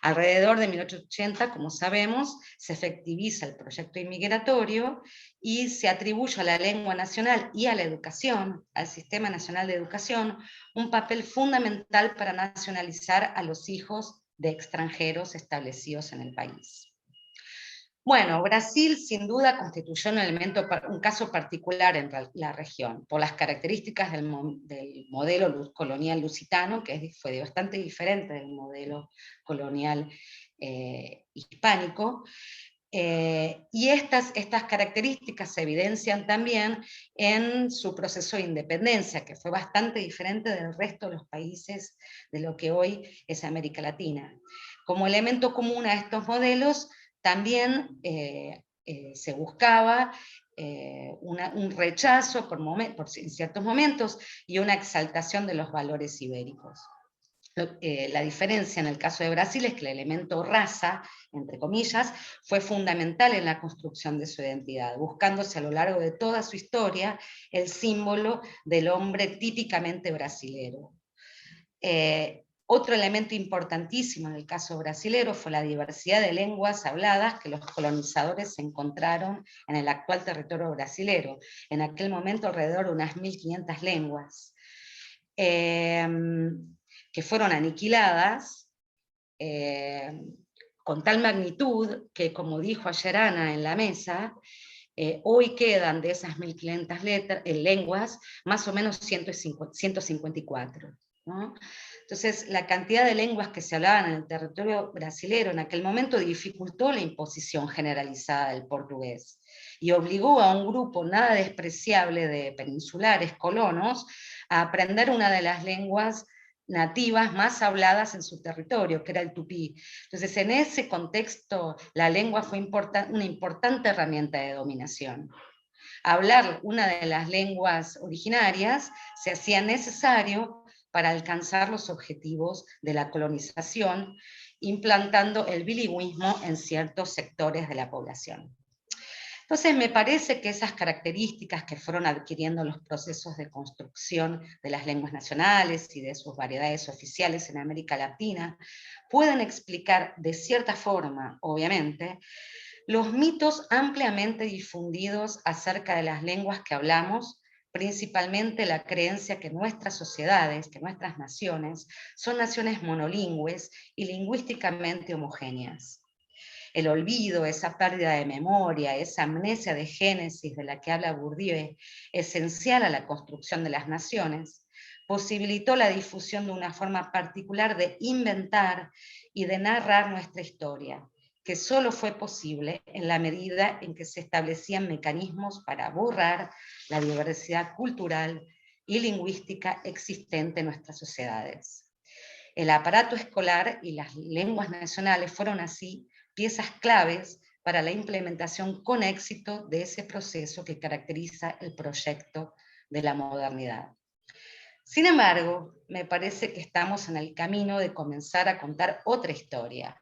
Alrededor de 1880, como sabemos, se efectiviza el proyecto inmigratorio y se atribuye a la lengua nacional y a la educación, al Sistema Nacional de Educación, un papel fundamental para nacionalizar a los hijos de extranjeros establecidos en el país. Bueno, Brasil sin duda constituyó un caso particular en la región, por las características del modelo colonial lusitano, que fue bastante diferente del modelo colonial hispánico, y estas características se evidencian también en su proceso de independencia, que fue bastante diferente del resto de los países de lo que hoy es América Latina. Como elemento común a estos modelos, también se buscaba un rechazo en ciertos momentos y una exaltación de los valores ibéricos. La diferencia en el caso de Brasil es que el elemento raza, entre comillas, fue fundamental en la construcción de su identidad, buscándose a lo largo de toda su historia el símbolo del hombre típicamente brasilero. Otro elemento importantísimo en el caso brasilero fue la diversidad de lenguas habladas que los colonizadores encontraron en el actual territorio brasilero, en aquel momento alrededor de unas 1500 lenguas, que fueron aniquiladas con tal magnitud que, como dijo ayer Ana en la mesa, hoy quedan de esas 1500 lenguas más o menos 154. ¿no? Entonces, la cantidad de lenguas que se hablaban en el territorio brasilero en aquel momento dificultó la imposición generalizada del portugués y obligó a un grupo nada despreciable de peninsulares colonos a aprender una de las lenguas nativas más habladas en su territorio, que era el tupí. Entonces, en ese contexto, la lengua fue una importante herramienta de dominación. Hablar una de las lenguas originarias se hacía necesario para alcanzar los objetivos de la colonización, implantando el bilingüismo en ciertos sectores de la población. Entonces, me parece que esas características que fueron adquiriendo los procesos de construcción de las lenguas nacionales y de sus variedades oficiales en América Latina pueden explicar de cierta forma, obviamente, los mitos ampliamente difundidos acerca de las lenguas que hablamos, principalmente la creencia que nuestras sociedades, que nuestras naciones, son naciones monolingües y lingüísticamente homogéneas. El olvido, esa pérdida de memoria, esa amnesia de génesis de la que habla Bourdieu, esencial a la construcción de las naciones, posibilitó la difusión de una forma particular de inventar y de narrar nuestra historia, que solo fue posible en la medida en que se establecían mecanismos para borrar la diversidad cultural y lingüística existente en nuestras sociedades. El aparato escolar y las lenguas nacionales fueron así piezas claves para la implementación con éxito de ese proceso que caracteriza el proyecto de la modernidad. Sin embargo, me parece que estamos en el camino de comenzar a contar otra historia,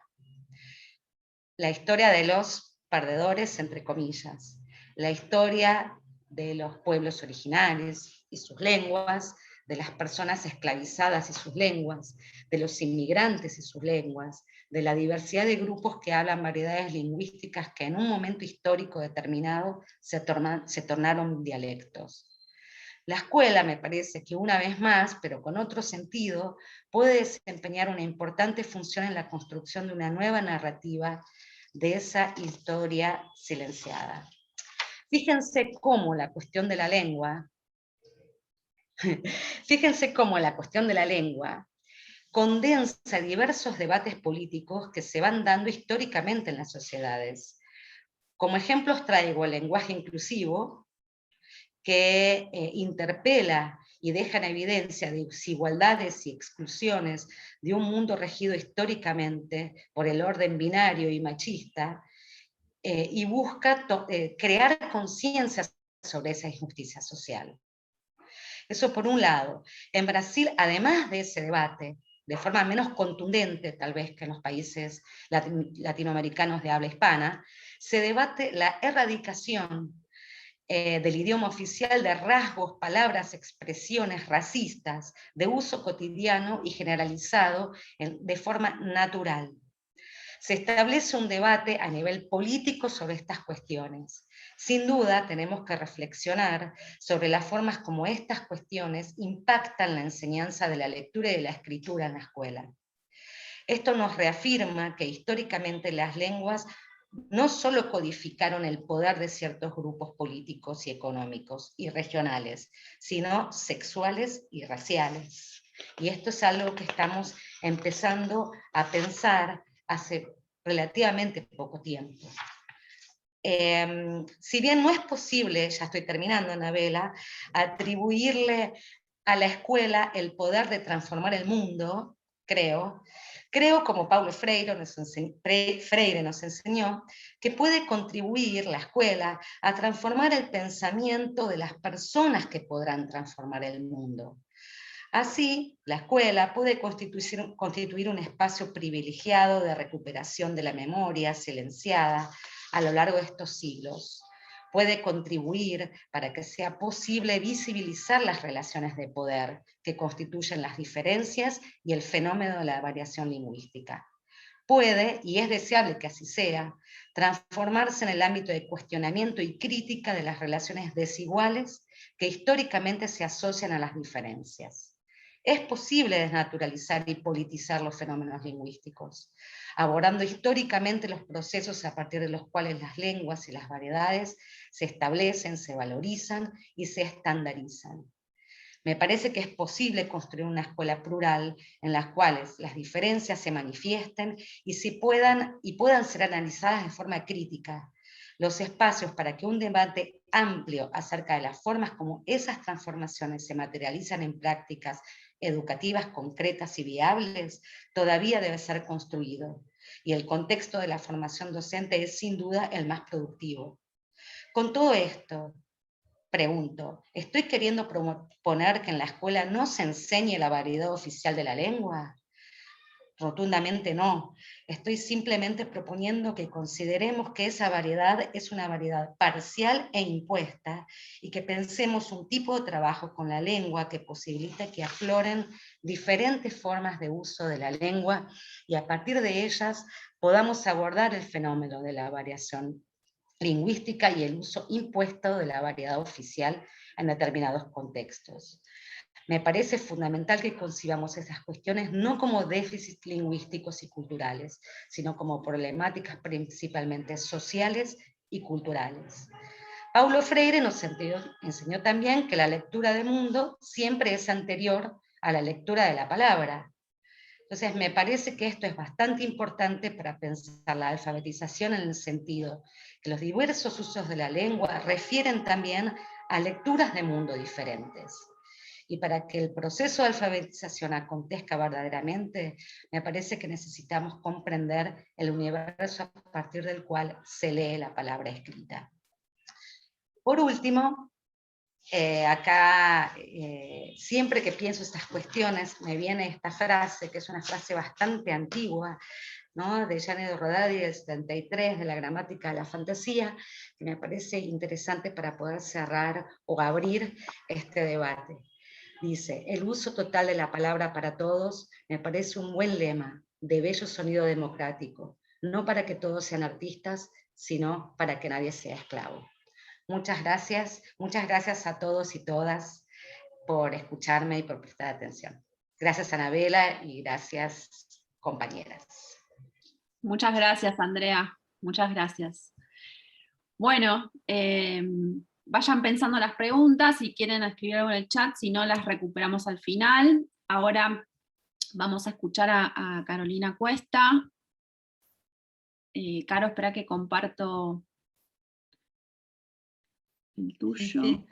la historia de los perdedores, entre comillas, la historia de los pueblos originarios y sus lenguas, de las personas esclavizadas y sus lenguas, de los inmigrantes y sus lenguas, de la diversidad de grupos que hablan variedades lingüísticas que en un momento histórico determinado se tornaron dialectos. La escuela, me parece que una vez más, pero con otro sentido, puede desempeñar una importante función en la construcción de una nueva narrativa de esa historia silenciada. Fíjense cómo la cuestión de la lengua, condensa diversos debates políticos que se van dando históricamente en las sociedades. Como ejemplos traigo el lenguaje inclusivo, que interpela y deja en evidencia desigualdades y exclusiones de un mundo regido históricamente por el orden binario y machista, y busca crear conciencia sobre esa injusticia social. Eso por un lado. En Brasil, además de ese debate, de forma menos contundente tal vez que en los países latinoamericanos de habla hispana, se debate la erradicación del idioma oficial de rasgos, palabras, expresiones racistas de uso cotidiano y generalizado de forma natural. Se establece un debate a nivel político sobre estas cuestiones. Sin duda, tenemos que reflexionar sobre las formas como estas cuestiones impactan la enseñanza de la lectura y de la escritura en la escuela. Esto nos reafirma que históricamente las lenguas no solo codificaron el poder de ciertos grupos políticos y económicos y regionales, sino sexuales y raciales. Y esto es algo que estamos empezando a pensar hace relativamente poco tiempo. Si bien no es posible, ya estoy terminando, Anabela, atribuirle a la escuela el poder de transformar el mundo, creo, como Paulo Freire nos enseñó, que puede contribuir la escuela a transformar el pensamiento de las personas que podrán transformar el mundo, Así, la escuela puede constituir un espacio privilegiado de recuperación de la memoria silenciada a lo largo de estos siglos. Puede contribuir para que sea posible visibilizar las relaciones de poder que constituyen las diferencias y el fenómeno de la variación lingüística. Puede, y es deseable que así sea, transformarse en el ámbito de cuestionamiento y crítica de las relaciones desiguales que históricamente se asocian a las diferencias. Es posible desnaturalizar y politizar los fenómenos lingüísticos, abordando históricamente los procesos a partir de los cuales las lenguas y las variedades se establecen, se valorizan y se estandarizan. Me parece que es posible construir una escuela plural en las cuales las diferencias se manifiesten y puedan ser analizadas de forma crítica. Los espacios para que un debate amplio acerca de las formas como esas transformaciones se materializan en prácticas educativas concretas y viables todavía debe ser construido. Y el contexto de la formación docente es sin duda el más productivo. Con todo esto, pregunto, ¿estoy queriendo proponer que en la escuela no se enseñe la variedad oficial de la lengua? Rotundamente no. Estoy simplemente proponiendo que consideremos que esa variedad es una variedad parcial e impuesta y que pensemos un tipo de trabajo con la lengua que posibilite que afloren diferentes formas de uso de la lengua y a partir de ellas podamos abordar el fenómeno de la variación lingüística y el uso impuesto de la variedad oficial en determinados contextos. Me parece fundamental que concibamos esas cuestiones no como déficits lingüísticos y culturales, sino como problemáticas principalmente sociales y culturales. Paulo Freire nos enseñó también que la lectura del mundo siempre es anterior a la lectura de la palabra. Entonces, me parece que esto es bastante importante para pensar la alfabetización en el sentido que los diversos usos de la lengua refieren también a lecturas de mundo diferentes. Y para que el proceso de alfabetización acontezca verdaderamente, me parece que necesitamos comprender el universo a partir del cual se lee la palabra escrita. Por último, siempre que pienso estas cuestiones, me viene esta frase, que es una frase bastante antigua, ¿no? De Janet Rodari del 73, de la gramática de la fantasía, que me parece interesante para poder cerrar o abrir este debate. Dice, el uso total de la palabra para todos me parece un buen lema, de bello sonido democrático, no para que todos sean artistas, sino para que nadie sea esclavo. Muchas gracias a todos y todas por escucharme y por prestar atención. Gracias, Anabela, y gracias, compañeras. Muchas gracias, Andrea. Muchas gracias. Bueno, vayan pensando las preguntas, si quieren escribir algo en el chat, si no las recuperamos al final. Ahora vamos a escuchar a Carolina Cuesta. Caro, espera que comparto el tuyo. Sí.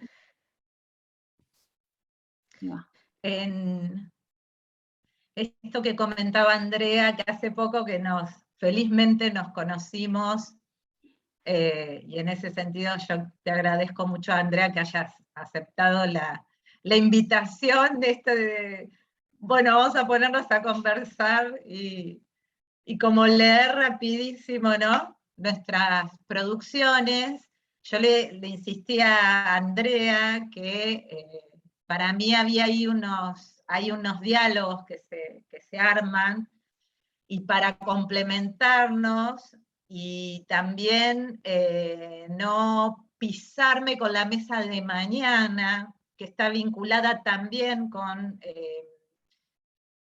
Ahí va. En esto que comentaba Andrea, que hace poco que felizmente nos conocimos, y en ese sentido yo te agradezco mucho, Andrea, que hayas aceptado la invitación de esto de, bueno, vamos a ponernos a conversar y como leer rapidísimo, ¿no? Nuestras producciones. Yo le insistí a Andrea que para mí había ahí hay unos diálogos que se arman, y para complementarnos y también no pisarme con la mesa de mañana, que está vinculada también con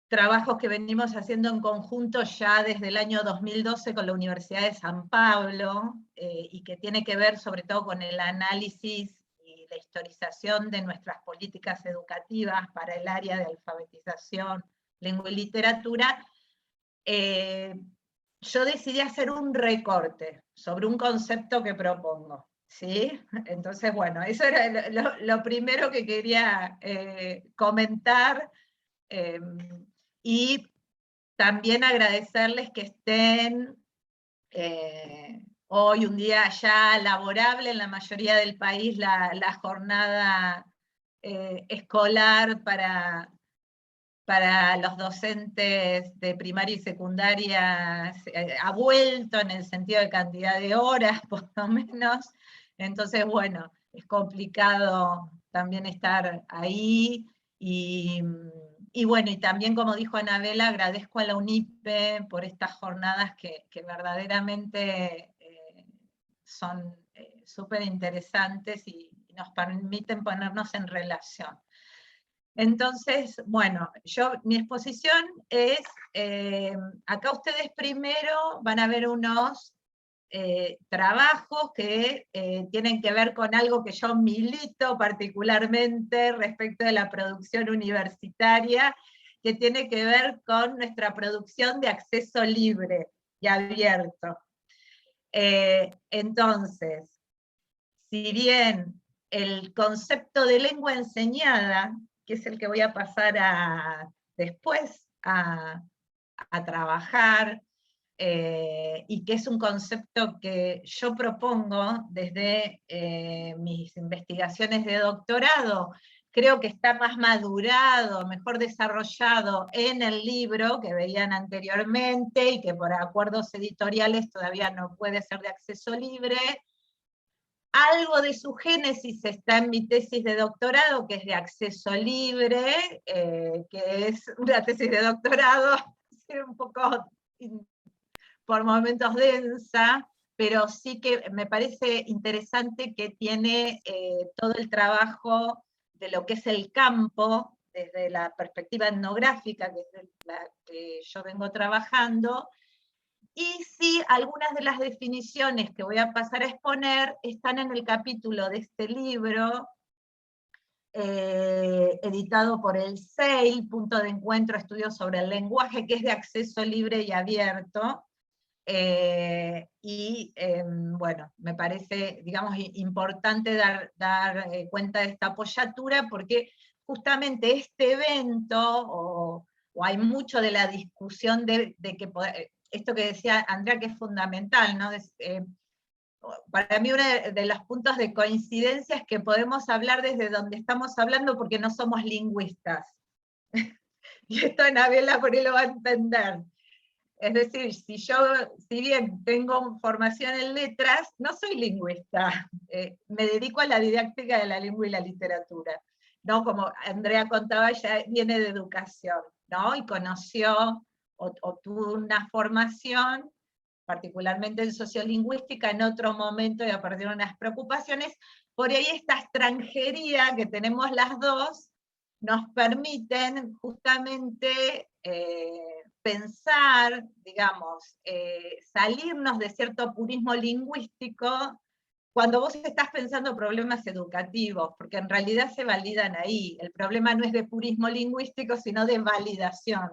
trabajos que venimos haciendo en conjunto ya desde el año 2012 con la Universidad de San Pablo, y que tiene que ver sobre todo con el análisis y la historización de nuestras políticas educativas para el área de alfabetización, lengua y literatura. Yo decidí hacer un recorte sobre un concepto que propongo, ¿sí? Entonces, bueno, eso era lo primero que quería comentar, y también agradecerles que estén hoy, un día ya laborable en la mayoría del país, la jornada escolar para para los docentes de primaria y secundaria ha vuelto en el sentido de cantidad de horas, por lo menos. Entonces, bueno, es complicado también estar ahí. Y bueno, y también, como dijo Anabela, agradezco a la UNIPE por estas jornadas que verdaderamente son súper interesantes y nos permiten ponernos en relación. Entonces, bueno, mi exposición es, acá ustedes primero van a ver unos trabajos que tienen que ver con algo que yo milito particularmente respecto de la producción universitaria, que tiene que ver con nuestra producción de acceso libre y abierto. Entonces, si bien el concepto de lengua enseñada, que es el que voy a pasar después a trabajar, y que es un concepto que yo propongo desde mis investigaciones de doctorado, creo que está más madurado, mejor desarrollado en el libro que veían anteriormente y que por acuerdos editoriales todavía no puede ser de acceso libre. Algo de su génesis está en mi tesis de doctorado, que es de acceso libre, que es una tesis de doctorado un poco por momentos densa, pero sí que me parece interesante que tiene todo el trabajo de lo que es el campo, desde la perspectiva etnográfica, que es la que yo vengo trabajando, y sí, algunas de las definiciones que voy a pasar a exponer están en el capítulo de este libro, editado por el SEIL, Punto de Encuentro, Estudios sobre el Lenguaje, que es de acceso libre y abierto. Bueno, me parece, digamos, importante dar cuenta de esta apoyatura, porque justamente este evento, o hay mucho de la discusión de que esto que decía Andrea, que es fundamental, ¿no? Para mí uno de los puntos de coincidencia es que podemos hablar desde donde estamos hablando porque no somos lingüistas. Y esto Anabela por ahí lo va a entender. Es decir, si bien tengo formación en letras, no soy lingüista. Me dedico a la didáctica de la lengua y la literatura. ¿No? Como Andrea contaba, ella viene de educación, ¿no? Y conoció o tuvo una formación, particularmente en sociolingüística, en otro momento y a partir de unas preocupaciones. Por ahí esta extranjería que tenemos las dos nos permiten justamente pensar, digamos, salirnos de cierto purismo lingüístico cuando vos estás pensando problemas educativos, porque en realidad se validan ahí. El problema no es de purismo lingüístico, sino de validación,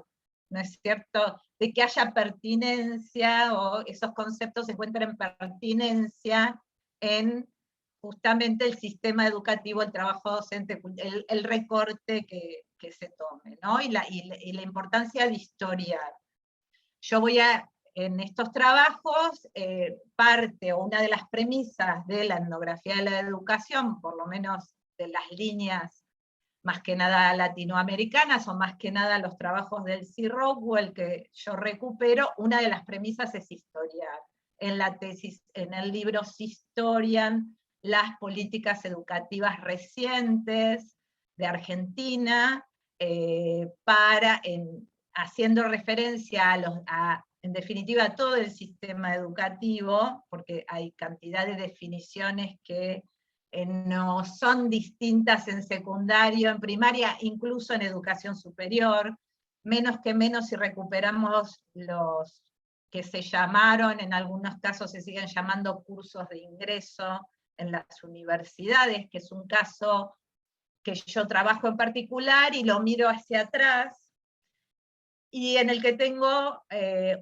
¿no es cierto? De que haya pertinencia, o esos conceptos se encuentran en pertinencia en justamente el sistema educativo, el trabajo docente, el recorte que se tome, ¿no? Y la importancia de historiar. Yo voy en estos trabajos, parte o una de las premisas de la etnografía de la educación, por lo menos de las líneas más que nada latinoamericanas, o más que nada los trabajos del C. Rockwell que yo recupero, una de las premisas es historiar. En la tesis, en el libro se historian las políticas educativas recientes de Argentina, haciendo referencia en definitiva, a todo el sistema educativo, porque hay cantidad de definiciones que no son distintas en secundario, en primaria, incluso en educación superior, menos si recuperamos los que se llamaron, en algunos casos se siguen llamando cursos de ingreso en las universidades, que es un caso que yo trabajo en particular y lo miro hacia atrás, y en el que tengo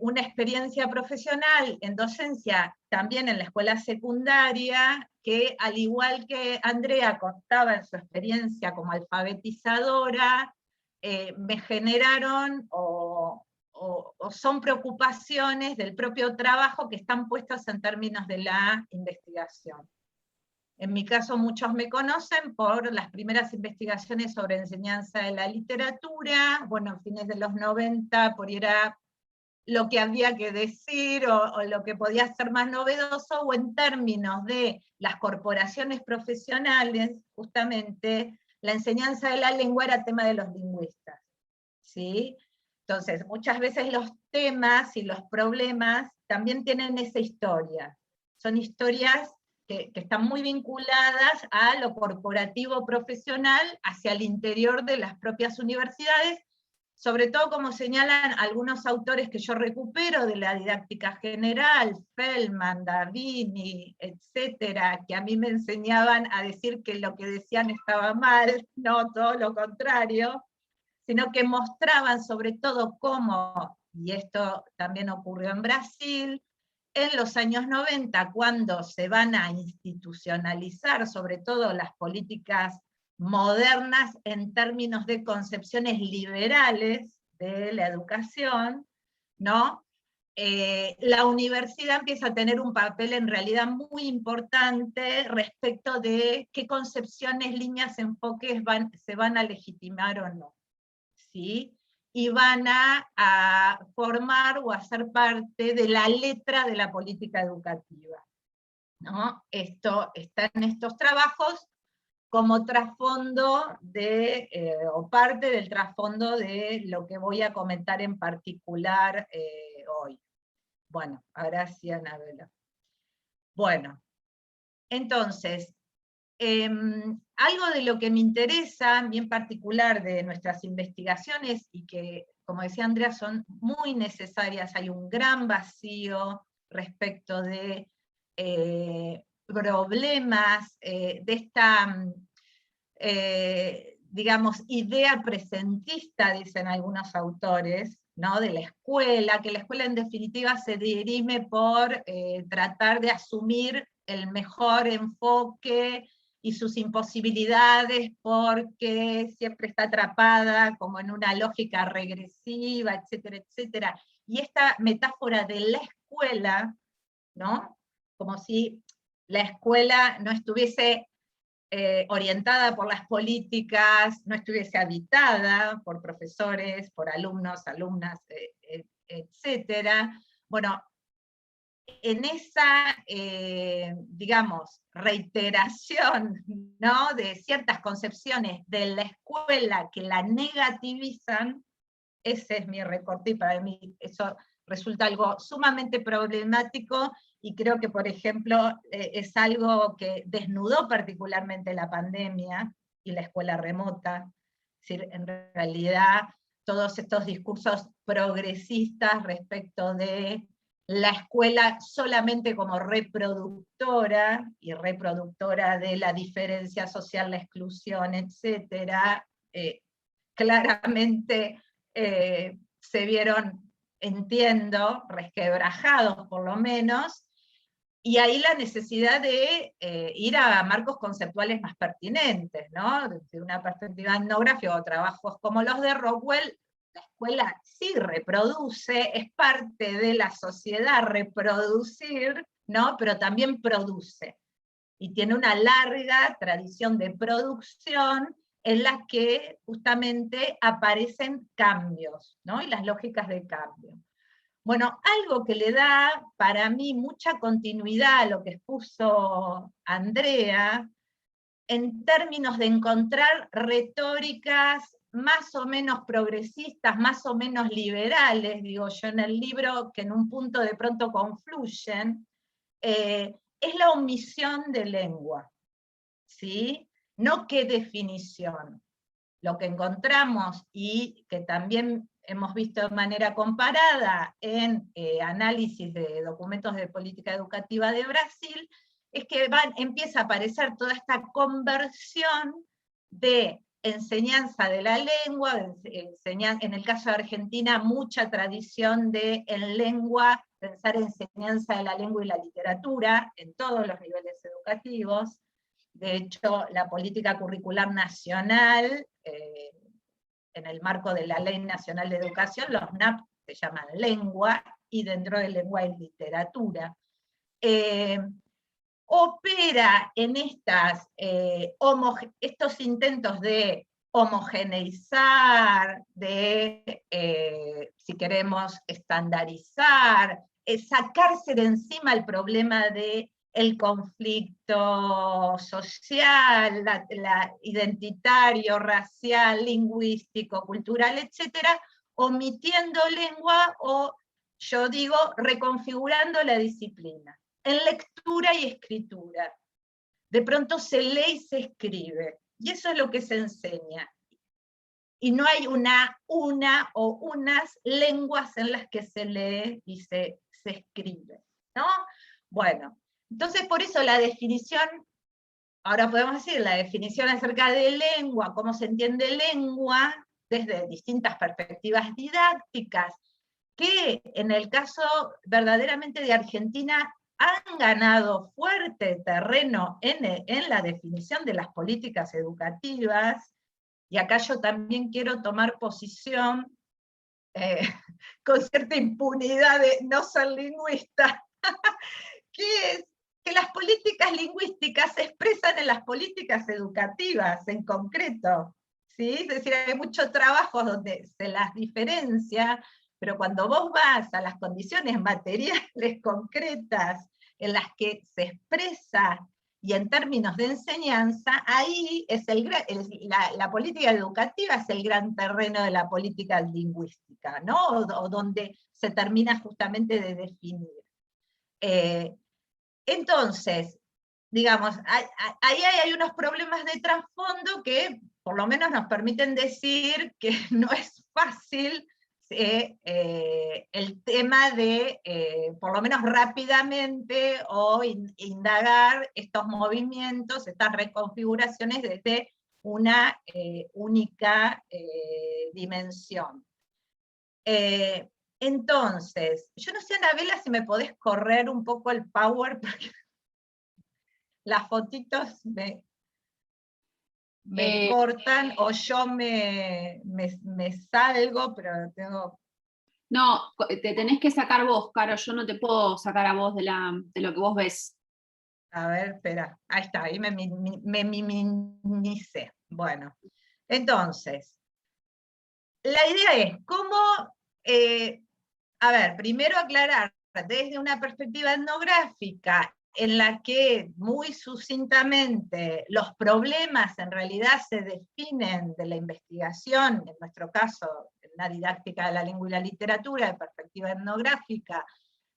una experiencia profesional en docencia, también en la escuela secundaria, que al igual que Andrea contaba en su experiencia como alfabetizadora, me generaron o son preocupaciones del propio trabajo que están puestas en términos de la investigación. En mi caso muchos me conocen por las primeras investigaciones sobre enseñanza de la literatura, bueno, a fines de los 90, por era lo que había que decir o lo que podía ser más novedoso, o en términos de las corporaciones profesionales, justamente, la enseñanza de la lengua era tema de los lingüistas, ¿sí? Entonces, muchas veces los temas y los problemas también tienen esa historia. Son historias que están muy vinculadas a lo corporativo profesional hacia el interior de las propias universidades, sobre todo como señalan algunos autores que yo recupero de la didáctica general, Feldman, Davini, etcétera, que a mí me enseñaban a decir que lo que decían estaba mal, no todo lo contrario, sino que mostraban sobre todo cómo, y esto también ocurrió en Brasil, en los años 90, cuando se van a institucionalizar sobre todo las políticas modernas en términos de concepciones liberales de la educación, ¿no? La universidad empieza a tener un papel en realidad muy importante respecto de qué concepciones, líneas, enfoques se van a legitimar o no, ¿sí? Y van a formar o a ser parte de la letra de la política educativa, ¿no? Esto está en estos trabajos como trasfondo o parte del trasfondo de lo que voy a comentar en particular hoy. Bueno, ahora sí, Anabela. Bueno, entonces, algo de lo que me interesa, bien particular de nuestras investigaciones, y que, como decía Andrea, son muy necesarias, hay un gran vacío respecto de problemas, de esta, digamos, idea presentista, dicen algunos autores, ¿no? De la escuela, que la escuela en definitiva se dirime por tratar de asumir el mejor enfoque y sus imposibilidades, porque siempre está atrapada como en una lógica regresiva, etcétera, etcétera. Y esta metáfora de la escuela, ¿no? Como si la escuela no estuviese orientada por las políticas, no estuviese habitada por profesores, por alumnos, alumnas, etcétera. Bueno, en esa, digamos, reiteración, ¿no? De ciertas concepciones de la escuela que la negativizan, ese es mi recorte, y para mí eso resulta algo sumamente problemático, y creo que, por ejemplo, es algo que desnudó particularmente la pandemia y la escuela remota. Es decir, en realidad, todos estos discursos progresistas respecto de la escuela solamente como reproductora, y reproductora de la diferencia social, la exclusión, etcétera, claramente se vieron, entiendo, resquebrajados por lo menos, y ahí la necesidad de ir a marcos conceptuales más pertinentes, ¿no? Desde una perspectiva etnográfica o trabajos como los de Rockwell, la escuela sí reproduce, es parte de la sociedad reproducir, ¿no? Pero también produce, y tiene una larga tradición de producción en la que justamente aparecen cambios, ¿no? Y las lógicas de cambio. Bueno, algo que le da para mí mucha continuidad a lo que expuso Andrea, en términos de encontrar retóricas más o menos progresistas, más o menos liberales, digo yo en el libro, que en un punto de pronto confluyen, es la omisión de lengua, ¿sí? No qué definición. Lo que encontramos, y que también hemos visto de manera comparada en análisis de documentos de política educativa de Brasil, es que empieza a aparecer toda esta conversión de enseñanza de la lengua, en el caso de Argentina, mucha tradición de en lengua, pensar enseñanza de la lengua y la literatura en todos los niveles educativos. De hecho, la política curricular nacional, en el marco de la Ley Nacional de Educación, los NAP se llaman lengua, y dentro de lengua y literatura. opera en estos intentos de homogeneizar, de, si queremos, estandarizar, sacarse de encima el problema del conflicto social, identitario, racial, lingüístico, cultural, etcétera, omitiendo lengua o, yo digo, reconfigurando la disciplina, en lectura y escritura. De pronto se lee y se escribe, y eso es lo que se enseña. Y no hay una o unas lenguas en las que se lee y se escribe, ¿no? Bueno, entonces por eso la definición, ahora podemos decir, la definición acerca de lengua, cómo se entiende lengua, desde distintas perspectivas didácticas, que en el caso verdaderamente de Argentina han ganado fuerte terreno en la definición de las políticas educativas, y acá yo también quiero tomar posición con cierta impunidad de no ser lingüista, que es que las políticas lingüísticas se expresan en las políticas educativas en concreto, ¿sí? Es decir, hay mucho trabajo donde se las diferencia, pero cuando vos vas a las condiciones materiales concretas en las que se expresa, y en términos de enseñanza, ahí es la política educativa es el gran terreno de la política lingüística, ¿no? O donde se termina justamente de definir. Entonces, digamos, ahí hay unos problemas de trasfondo que por lo menos nos permiten decir que no es fácil el tema de, por lo menos rápidamente, o indagar estos movimientos, estas reconfiguraciones desde una única dimensión. Entonces, yo no sé, Anabela, si me podés correr un poco el power, porque las fotitos me cortan, o yo me salgo, pero tengo... No, te tenés que sacar vos, Caro, yo no te puedo sacar a vos de lo que vos ves. A ver, espera, ahí está, ahí me minimicé. Bueno, entonces, la idea es cómo, a ver, primero aclarar desde una perspectiva etnográfica en la que muy sucintamente los problemas en realidad se definen de la investigación, en nuestro caso, en la didáctica de la lengua y la literatura, de perspectiva etnográfica,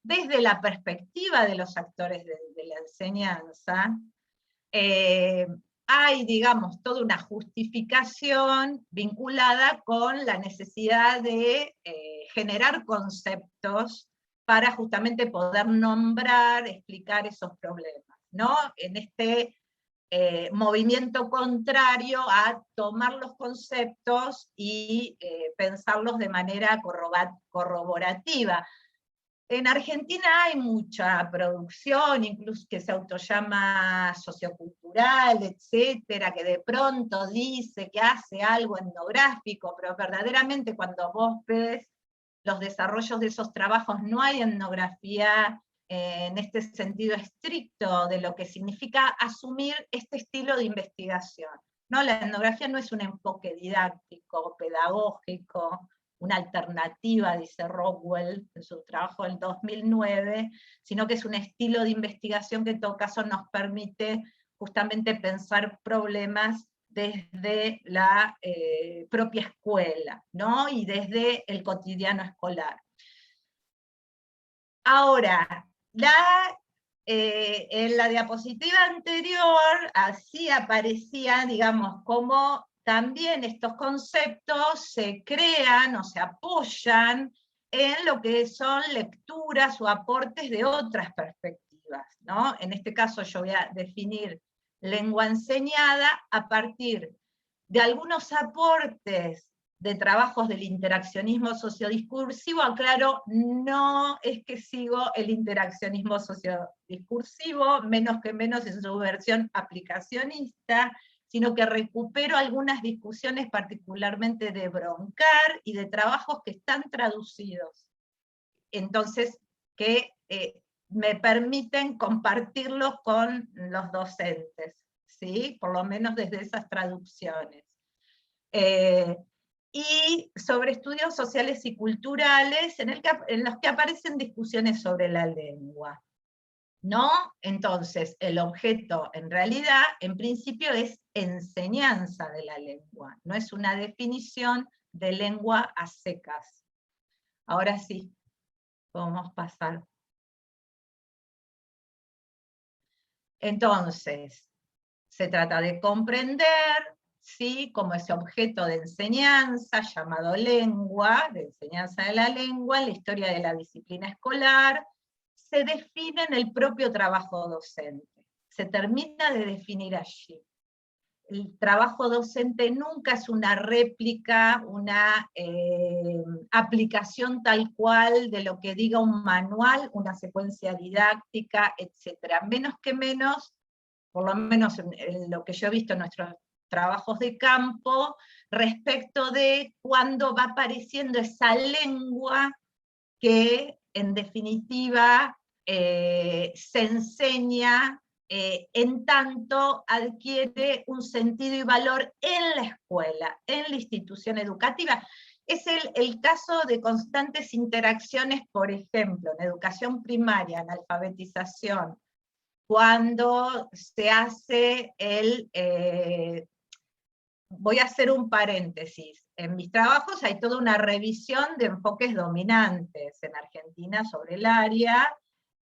desde la perspectiva de los actores de la enseñanza, hay, digamos, toda una justificación vinculada con la necesidad de generar conceptos para justamente poder nombrar, explicar esos problemas, ¿no? En este movimiento contrario a tomar los conceptos y pensarlos de manera corroborativa. En Argentina hay mucha producción, incluso que se autollama sociocultural, etcétera, que de pronto dice que hace algo etnográfico, pero verdaderamente cuando vos ves los desarrollos de esos trabajos no hay etnografía en este sentido estricto de lo que significa asumir este estilo de investigación. ¿No? La etnografía no es un enfoque didáctico, pedagógico, una alternativa, dice Rockwell en su trabajo del 2009, sino que es un estilo de investigación que en todo caso nos permite justamente pensar problemas desde la propia escuela, ¿no? Y desde el cotidiano escolar. Ahora, en la diapositiva anterior, así aparecía, digamos, como también estos conceptos se crean o se apoyan en lo que son lecturas o aportes de otras perspectivas, ¿no? En este caso yo voy a definir lengua enseñada a partir de algunos aportes de trabajos del interaccionismo sociodiscursivo. Aclaro, no es que sigo el interaccionismo sociodiscursivo, menos que menos en su versión aplicacionista, sino que recupero algunas discusiones particularmente de Broncar y de trabajos que están traducidos. Entonces, que me permiten compartirlos con los docentes, ¿sí? Por lo menos desde esas traducciones. Y sobre estudios sociales y culturales en los que aparecen discusiones sobre la lengua, ¿no? Entonces, el objeto en realidad, en principio, es enseñanza de la lengua, no es una definición de lengua a secas. Ahora sí, podemos pasar. Entonces, se trata de comprender, ¿sí?, como ese objeto de enseñanza llamado lengua, de enseñanza de la lengua, en la historia de la disciplina escolar, se define en el propio trabajo docente. Se termina de definir allí. El trabajo docente nunca es una réplica, una aplicación tal cual de lo que diga un manual, una secuencia didáctica, etc. Menos, por lo menos en lo que yo he visto en nuestros trabajos de campo, respecto de cuándo va apareciendo esa lengua que, en definitiva, se enseña en tanto adquiere un sentido y valor en la escuela, en la institución educativa. Es el caso de constantes interacciones, por ejemplo, en educación primaria, en alfabetización, cuando se hace voy a hacer un paréntesis. En mis trabajos hay toda una revisión de enfoques dominantes en Argentina sobre el área.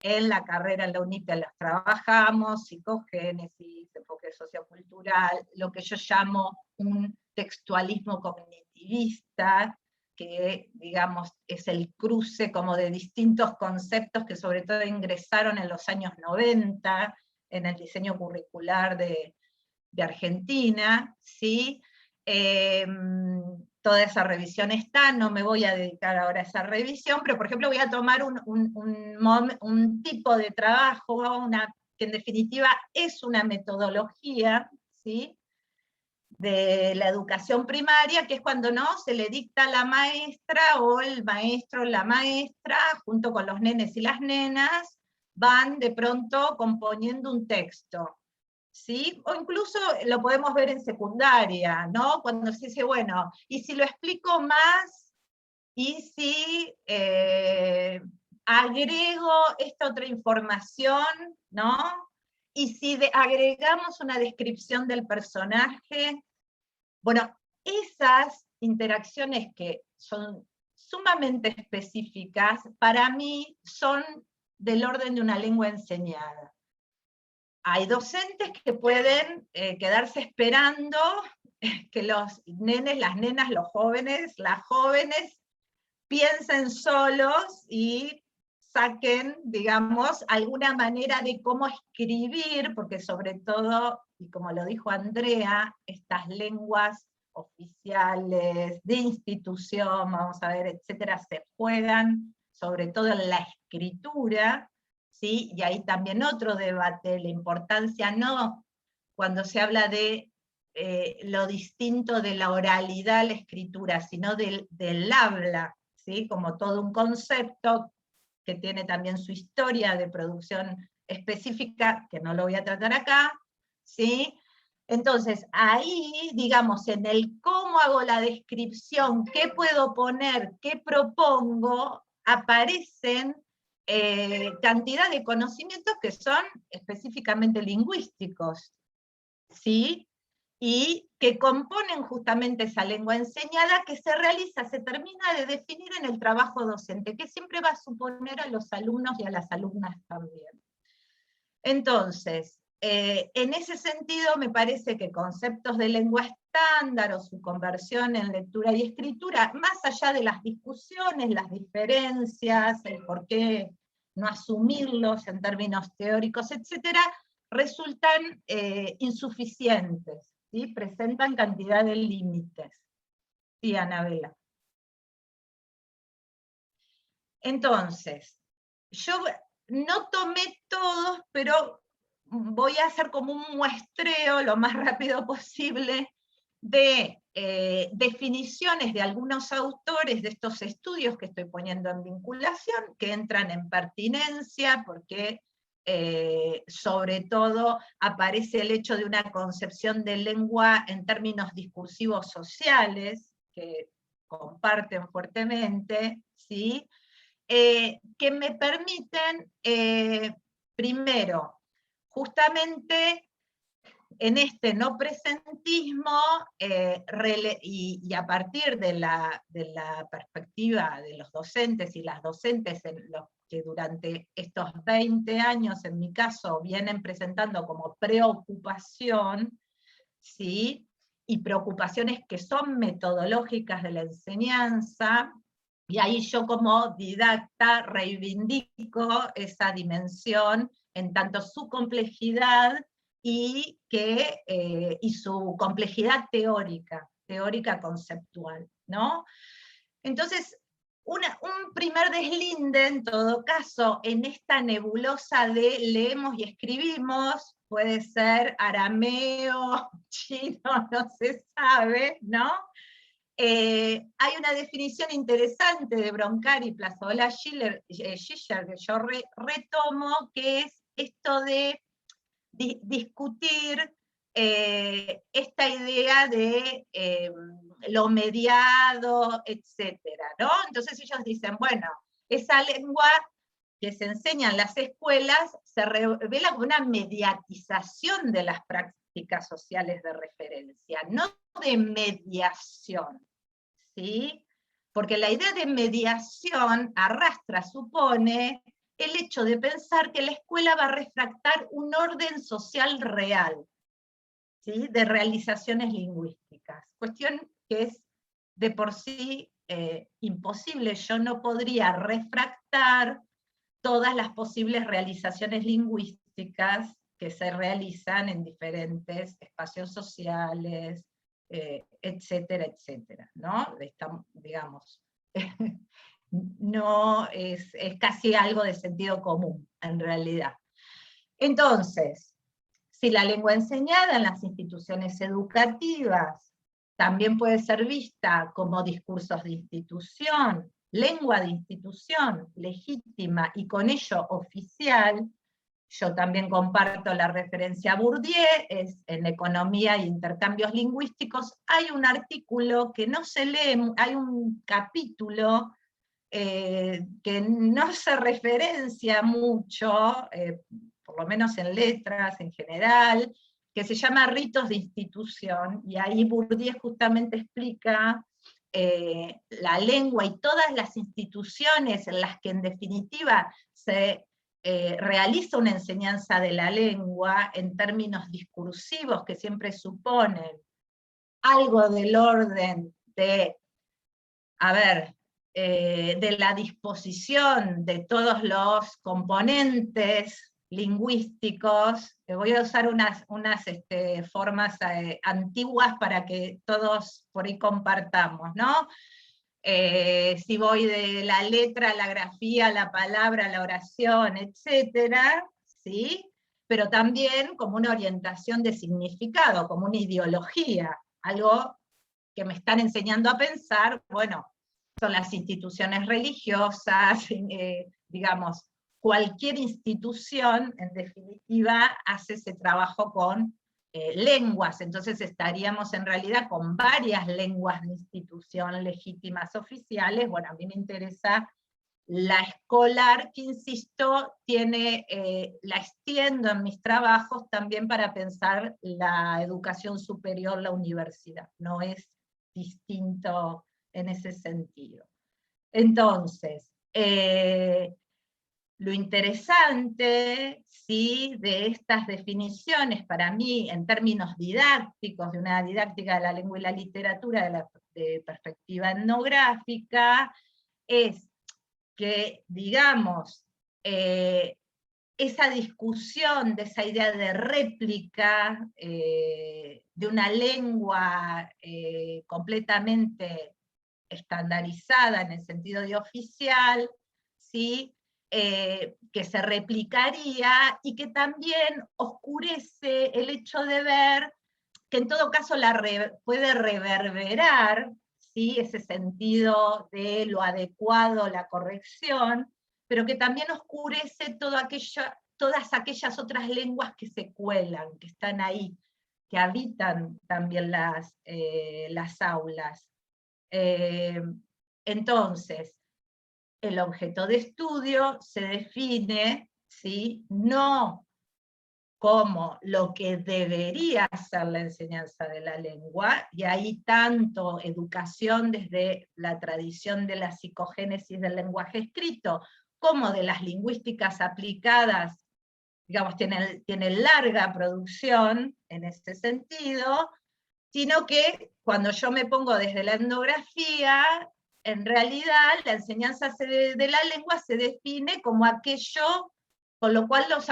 En la carrera en la UNIPE las trabajamos, psicogénesis, enfoque sociocultural, lo que yo llamo un textualismo cognitivista, que, digamos, es el cruce como de distintos conceptos que sobre todo ingresaron en los años 90 en el diseño curricular de Argentina, ¿sí? Toda esa revisión está, no me voy a dedicar ahora a esa revisión, pero por ejemplo voy a tomar un tipo de trabajo, que en definitiva es una metodología, ¿sí?, de la educación primaria, que es cuando no se le dicta a la maestra o el maestro o la maestra, junto con los nenes y las nenas, van de pronto componiendo un texto, ¿sí? O incluso lo podemos ver en secundaria, ¿no? Cuando se dice, bueno, y si lo explico más, y si agrego esta otra información, ¿no? Y si agregamos una descripción del personaje. Bueno, esas interacciones que son sumamente específicas, para mí son del orden de una lengua enseñada. Hay docentes que pueden quedarse esperando que los nenes, las nenas, los jóvenes, las jóvenes, piensen solos y saquen, digamos, alguna manera de cómo escribir, porque sobre todo, y como lo dijo Andrea, estas lenguas oficiales, de institución, vamos a ver, etcétera, se juegan sobre todo en la escritura, ¿sí? Y ahí también otro debate, la importancia no cuando se habla de lo distinto de la oralidad a la escritura, sino del habla, ¿sí?, como todo un concepto que tiene también su historia de producción específica, que no lo voy a tratar acá, ¿sí? Entonces, ahí, digamos, en el cómo hago la descripción, qué puedo poner, qué propongo, aparecen cantidad de conocimientos que son específicamente lingüísticos, ¿sí? Y que componen justamente esa lengua enseñada que se realiza, se termina de definir en el trabajo docente, que siempre va a suponer a los alumnos y a las alumnas también. Entonces, en ese sentido me parece que conceptos de lengua estándar o su conversión en lectura y escritura, más allá de las discusiones, las diferencias, el por qué no asumirlos en términos teóricos, etcétera, resultan insuficientes, ¿sí? Presentan cantidad de límites. Sí, Anabela. Entonces, yo no tomé todos, pero voy a hacer como un muestreo lo más rápido posible de definiciones de algunos autores de estos estudios que estoy poniendo en vinculación, que entran en pertinencia, porque sobre todo aparece el hecho de una concepción de lengua en términos discursivos sociales, que comparten fuertemente, ¿sí? Que me permiten, primero, justamente en este no presentismo, y a partir de la perspectiva de los docentes y las docentes, en los que durante estos 20 años, en mi caso, vienen presentando como preocupación, ¿sí? Y preocupaciones que son metodológicas de la enseñanza, y ahí yo como didacta reivindico esa dimensión en tanto su complejidad y su complejidad teórica conceptual, ¿no? Entonces, un primer deslinde, en todo caso, en esta nebulosa de leemos y escribimos, puede ser arameo, chino, no se sabe, ¿no? Hay una definición interesante de Broncari, Plazola, Schiller, que yo retomo, que es esto de discutir esta idea de lo mediado, etcétera, ¿no? Entonces ellos dicen, bueno, esa lengua que se enseña en las escuelas se revela como una mediatización de las prácticas sociales de referencia, no de mediación, ¿sí? Porque la idea de mediación supone el hecho de pensar que la escuela va a refractar un orden social real, ¿sí? De realizaciones lingüísticas. Cuestión que es de por sí imposible. Yo no podría refractar todas las posibles realizaciones lingüísticas que se realizan en diferentes espacios sociales, etcétera, etcétera, ¿no? Digamos, no es casi algo de sentido común, en realidad. Entonces, si la lengua enseñada en las instituciones educativas también puede ser vista como discursos de institución, lengua de institución, legítima y con ello oficial, yo también comparto la referencia a Bourdieu, en Economía e Intercambios Lingüísticos, hay un artículo que no se lee, hay un capítulo que no se referencia mucho, por lo menos en letras en general, que se llama Ritos de Institución, y ahí Bourdieu justamente explica la lengua y todas las instituciones en las que en definitiva se realiza una enseñanza de la lengua en términos discursivos que siempre suponen algo del orden de, de la disposición de todos los componentes lingüísticos. Voy a usar unas formas antiguas para que todos por ahí compartamos, ¿no? Si voy de la letra a la grafía, la palabra, la oración, etcétera, ¿sí? Pero también como una orientación de significado, como una ideología, algo que me están enseñando a pensar, bueno, son las instituciones religiosas, digamos, cualquier institución, en definitiva, hace ese trabajo con lenguas, entonces estaríamos en realidad con varias lenguas de institución legítimas oficiales. Bueno, a mí me interesa la escolar, que insisto, la extiendo en mis trabajos también para pensar la educación superior, la universidad, no es distinto en ese sentido. Entonces, lo interesante, ¿sí?, de estas definiciones, para mí, en términos didácticos, de una didáctica de la lengua y la literatura de perspectiva etnográfica, es que, digamos, esa discusión de esa idea de réplica, de una lengua completamente estandarizada en el sentido de oficial, ¿sí? Que se replicaría y que también oscurece el hecho de ver que en todo caso puede reverberar, ¿sí? Ese sentido de lo adecuado, la corrección, pero que también oscurece todas aquellas otras lenguas que se cuelan, que están ahí, que habitan también las aulas. Entonces, el objeto de estudio se define, ¿sí? No como lo que debería ser la enseñanza de la lengua, y ahí tanto educación desde la tradición de la psicogénesis del lenguaje escrito, como de las lingüísticas aplicadas, digamos, tienen larga producción en ese sentido, sino que cuando yo me pongo desde la etnografía, en realidad la enseñanza de la lengua se define como aquello con lo cual los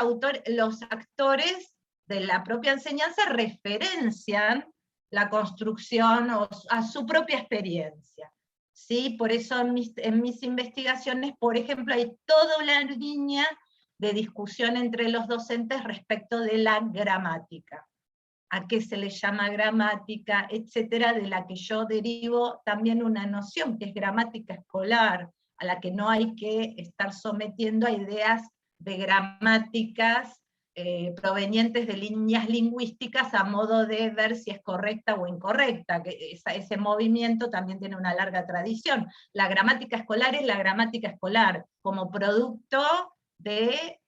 actores de la propia enseñanza referencian la construcción a su propia experiencia. ¿Sí? Por eso en mis investigaciones, por ejemplo, hay toda una línea de discusión entre los docentes respecto de la gramática. A qué se le llama gramática, etcétera, de la que yo derivo también una noción que es gramática escolar, a la que no hay que estar sometiendo a ideas de gramáticas provenientes de líneas lingüísticas a modo de ver si es correcta o incorrecta, que ese movimiento también tiene una larga tradición. La gramática escolar es la gramática escolar, como producto de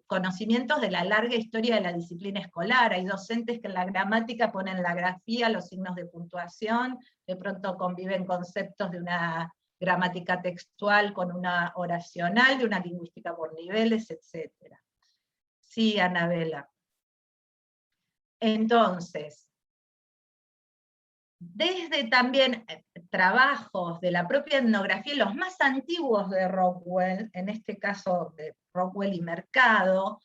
conocimientos de la larga historia de la disciplina escolar. Hay docentes que en la gramática ponen la grafía, los signos de puntuación, de pronto conviven conceptos de una gramática textual con una oracional, de una lingüística por niveles, etc. Sí, Anabela. Entonces, desde también trabajos de la propia etnografía, los más antiguos de Rockwell, en este caso de Rockwell y Mercado,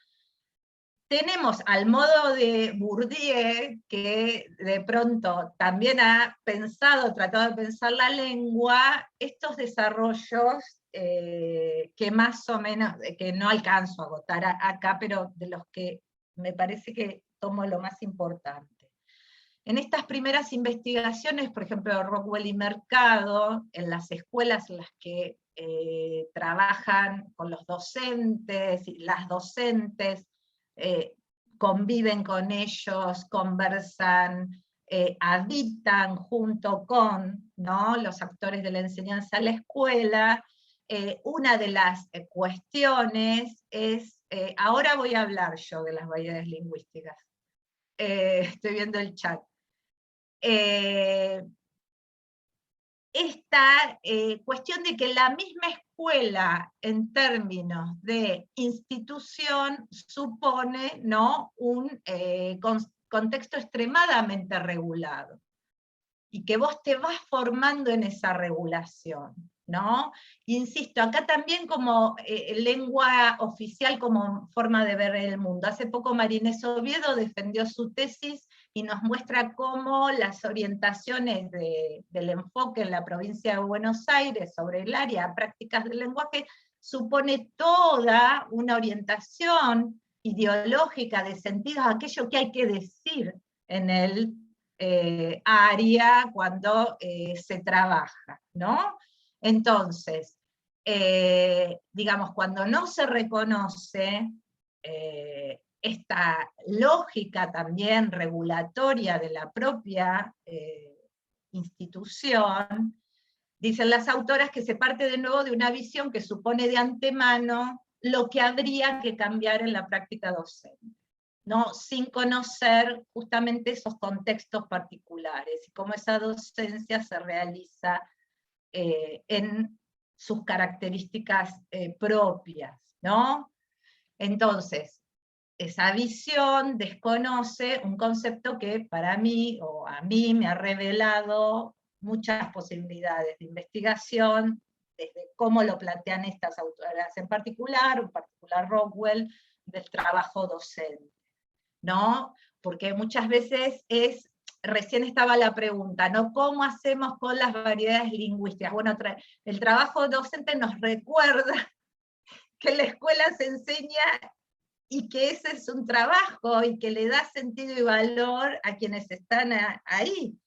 tenemos al modo de Bourdieu, que de pronto también ha tratado de pensar la lengua, estos desarrollos que más o menos, que no alcanzo a agotar acá, pero de los que me parece que tomo lo más importante. En estas primeras investigaciones, por ejemplo, Rockwell y Mercado, en las escuelas en las que trabajan con los docentes y las docentes, conviven con ellos, conversan, habitan junto con, ¿no?, los actores de la enseñanza a la escuela. Una de las cuestiones es, ahora voy a hablar yo de las variedades lingüísticas, estoy viendo el chat. Esta cuestión de que la misma escuela, en términos de institución, supone, ¿no?, un contexto extremadamente regulado, y que vos te vas formando en esa regulación, ¿no? Insisto, acá también como lengua oficial, como forma de ver el mundo. Hace poco Marinés Oviedo defendió su tesis y nos muestra cómo las orientaciones del enfoque en la provincia de Buenos Aires sobre el área prácticas del lenguaje supone toda una orientación ideológica de sentido a aquello que hay que decir en el área cuando se trabaja, ¿no? Entonces, digamos, cuando no se reconoce esta lógica también regulatoria de la propia institución, dicen las autoras que se parte de nuevo de una visión que supone de antemano lo que habría que cambiar en la práctica docente, ¿no?, sin conocer justamente esos contextos particulares, y cómo esa docencia se realiza en sus características propias, ¿no? Entonces, esa visión desconoce un concepto que para mí, o a mí, me ha revelado muchas posibilidades de investigación, desde cómo lo plantean estas autoras en particular Rockwell, del trabajo docente, ¿no? Porque muchas veces recién estaba la pregunta, ¿no?, ¿cómo hacemos con las variedades lingüísticas? Bueno, el trabajo docente nos recuerda que en la escuela se enseña y que ese es un trabajo y que le da sentido y valor a quienes están ahí,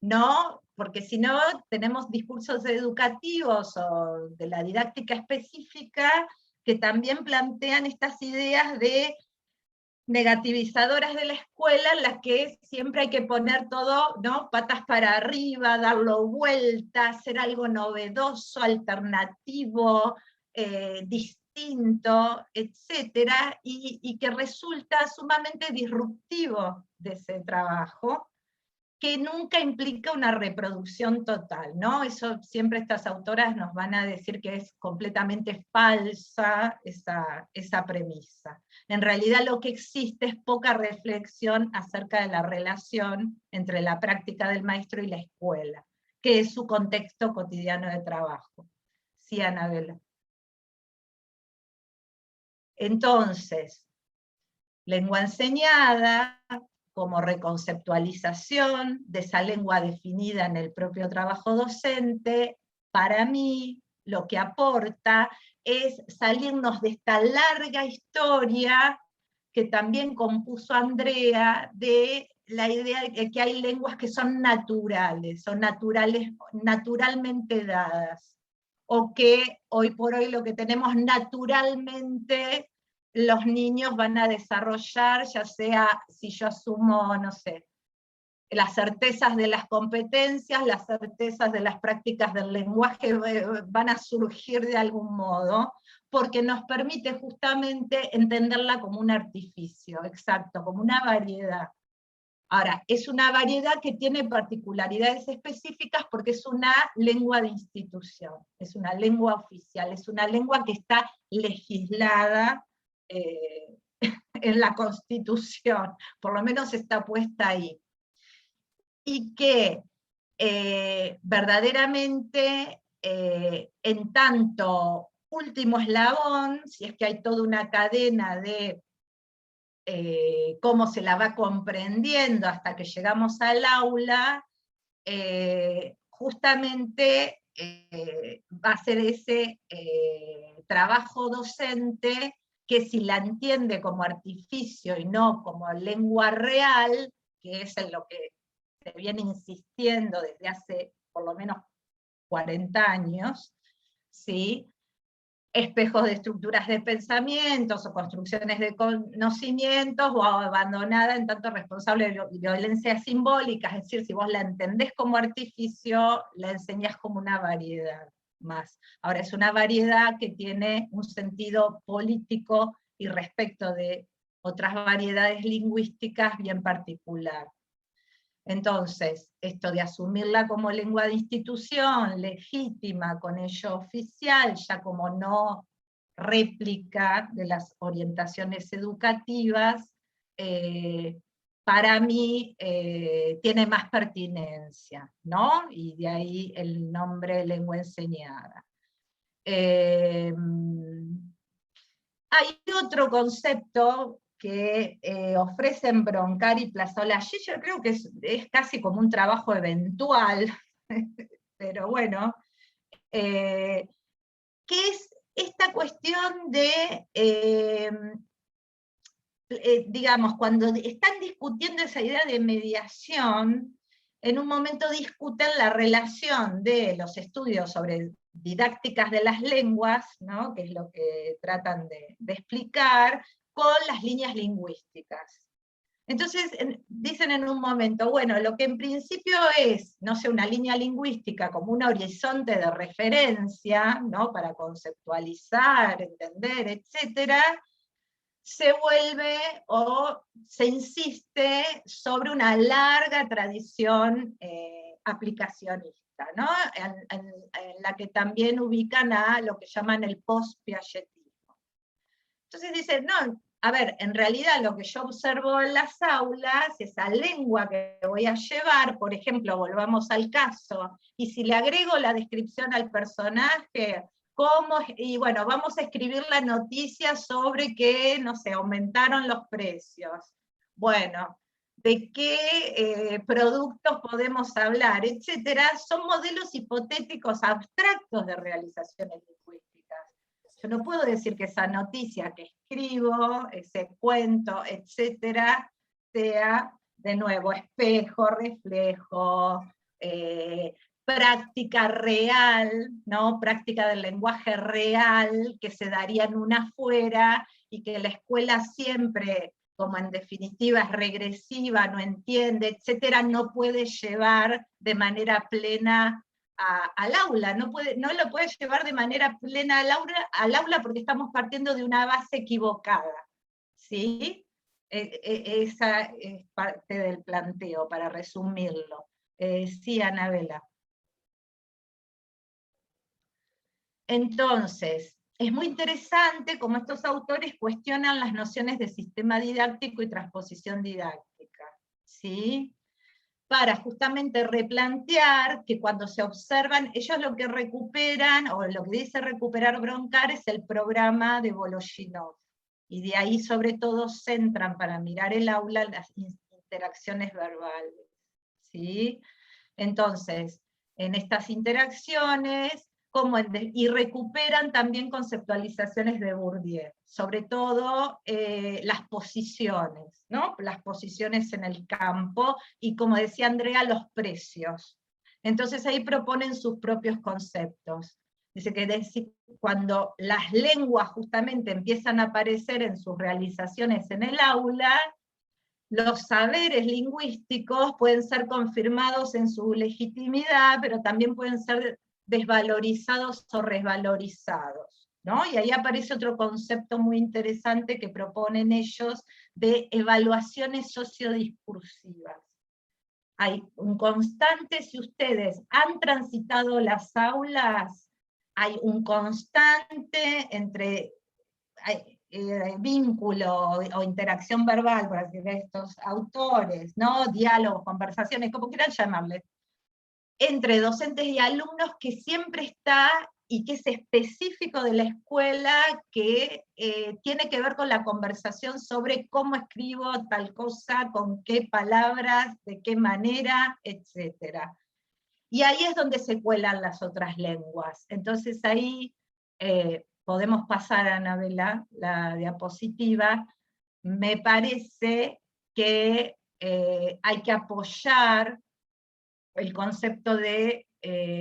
¿no? Porque si no, tenemos discursos educativos o de la didáctica específica que también plantean estas ideas de negativizadoras de la escuela, en las que siempre hay que poner todo, ¿no? Patas para arriba, darlo vuelta, hacer algo novedoso, alternativo, distinto, etcétera, y que resulta sumamente disruptivo de ese trabajo, que nunca implica una reproducción total, ¿no? Eso siempre estas autoras nos van a decir que es completamente falsa esa premisa. En realidad lo que existe es poca reflexión acerca de la relación entre la práctica del maestro y la escuela, que es su contexto cotidiano de trabajo. Sí, Anabela. Entonces, lengua enseñada como reconceptualización de esa lengua definida en el propio trabajo docente, para mí lo que aporta es salirnos de esta larga historia que también compuso Andrea, de la idea de que hay lenguas que son naturales, son naturalmente dadas, o que hoy por hoy lo que tenemos naturalmente los niños van a desarrollar, ya sea, si yo asumo, no sé, las certezas de las competencias, las certezas de las prácticas del lenguaje van a surgir de algún modo, porque nos permite justamente entenderla como un artificio, exacto, como una variedad. Ahora, es una variedad que tiene particularidades específicas porque es una lengua de institución, es una lengua oficial, es una lengua que está legislada en la Constitución, por lo menos está puesta ahí. Y que verdaderamente, en tanto último eslabón, si es que hay toda una cadena de cómo se la va comprendiendo hasta que llegamos al aula, justamente va a ser ese trabajo docente que si la entiende como artificio y no como lengua real, que es en lo que se viene insistiendo desde hace por lo menos 40 años, ¿sí? Espejos de estructuras de pensamientos o construcciones de conocimientos, o abandonada en tanto responsable de violencia simbólica, es decir, si vos la entendés como artificio, la enseñás como una variedad más. Ahora, es una variedad que tiene un sentido político y respecto de otras variedades lingüísticas bien particular. Entonces, esto de asumirla como lengua de institución, legítima, con ello oficial, ya como no réplica de las orientaciones educativas, para mí tiene más pertinencia, ¿no? Y de ahí el nombre lengua enseñada. Hay otro concepto que ofrecen Broncar y Plazola allí, yo creo que es casi como un trabajo eventual, pero bueno, que es esta cuestión de, digamos, cuando están discutiendo esa idea de mediación, en un momento discuten la relación de los estudios sobre didácticas de las lenguas, ¿no? Que es lo que tratan de explicar, con las líneas lingüísticas. Entonces dicen en un momento, bueno, lo que en principio es, no sé, una línea lingüística como un horizonte de referencia, ¿no? Para conceptualizar, entender, etcétera, se vuelve o se insiste sobre una larga tradición aplicacionista, ¿no? En la que también ubican a lo que llaman el post-piagetismo. Entonces dicen, no, a ver, en realidad lo que yo observo en las aulas, esa lengua que voy a llevar, por ejemplo, volvamos al caso, y si le agrego la descripción al personaje, y bueno, vamos a escribir la noticia sobre que, no sé, aumentaron los precios. Bueno, de qué productos podemos hablar, etcétera, son modelos hipotéticos abstractos de realizaciones lingüísticas. Yo no puedo decir que esa noticia que escribo, ese cuento, etcétera, sea, de nuevo, espejo, reflejo, práctica real, ¿no? Práctica del lenguaje real que se daría en una afuera, y que la escuela siempre, como en definitiva es regresiva, no entiende, etcétera, no puede llevar de manera plena al aula, no lo puede llevar de manera plena al aula porque estamos partiendo de una base equivocada, ¿sí? Esa es parte del planteo, para resumirlo. Sí, Anabela. Entonces, es muy interesante cómo estos autores cuestionan las nociones de sistema didáctico y transposición didáctica, ¿sí? Para justamente replantear que cuando se observan, ellos lo que recuperan, o lo que dice recuperar Broncar, es el programa de Voloshinov, y de ahí sobre todo centran para mirar el aula las interacciones verbales, ¿sí? Entonces, en estas interacciones, y recuperan también conceptualizaciones de Bourdieu, sobre todo las posiciones, ¿no? Las posiciones en el campo, y como decía Andrea, los precios. Entonces ahí proponen sus propios conceptos. Dice que cuando las lenguas justamente empiezan a aparecer en sus realizaciones en el aula, los saberes lingüísticos pueden ser confirmados en su legitimidad, pero también pueden ser desvalorizados o resvalorizados, ¿no? Y ahí aparece otro concepto muy interesante que proponen ellos, de evaluaciones sociodiscursivas. Hay un constante, si ustedes han transitado las aulas, hay un constante entre vínculo o interacción verbal, por así decirlo, estos autores, ¿no? Diálogos, conversaciones, como quieran llamarles, entre docentes y alumnos, que siempre está, y que es específico de la escuela, que tiene que ver con la conversación sobre cómo escribo tal cosa, con qué palabras, de qué manera, etc. Y ahí es donde se cuelan las otras lenguas. Entonces ahí podemos pasar, Anabela, la diapositiva. Me parece que hay que apoyar el concepto de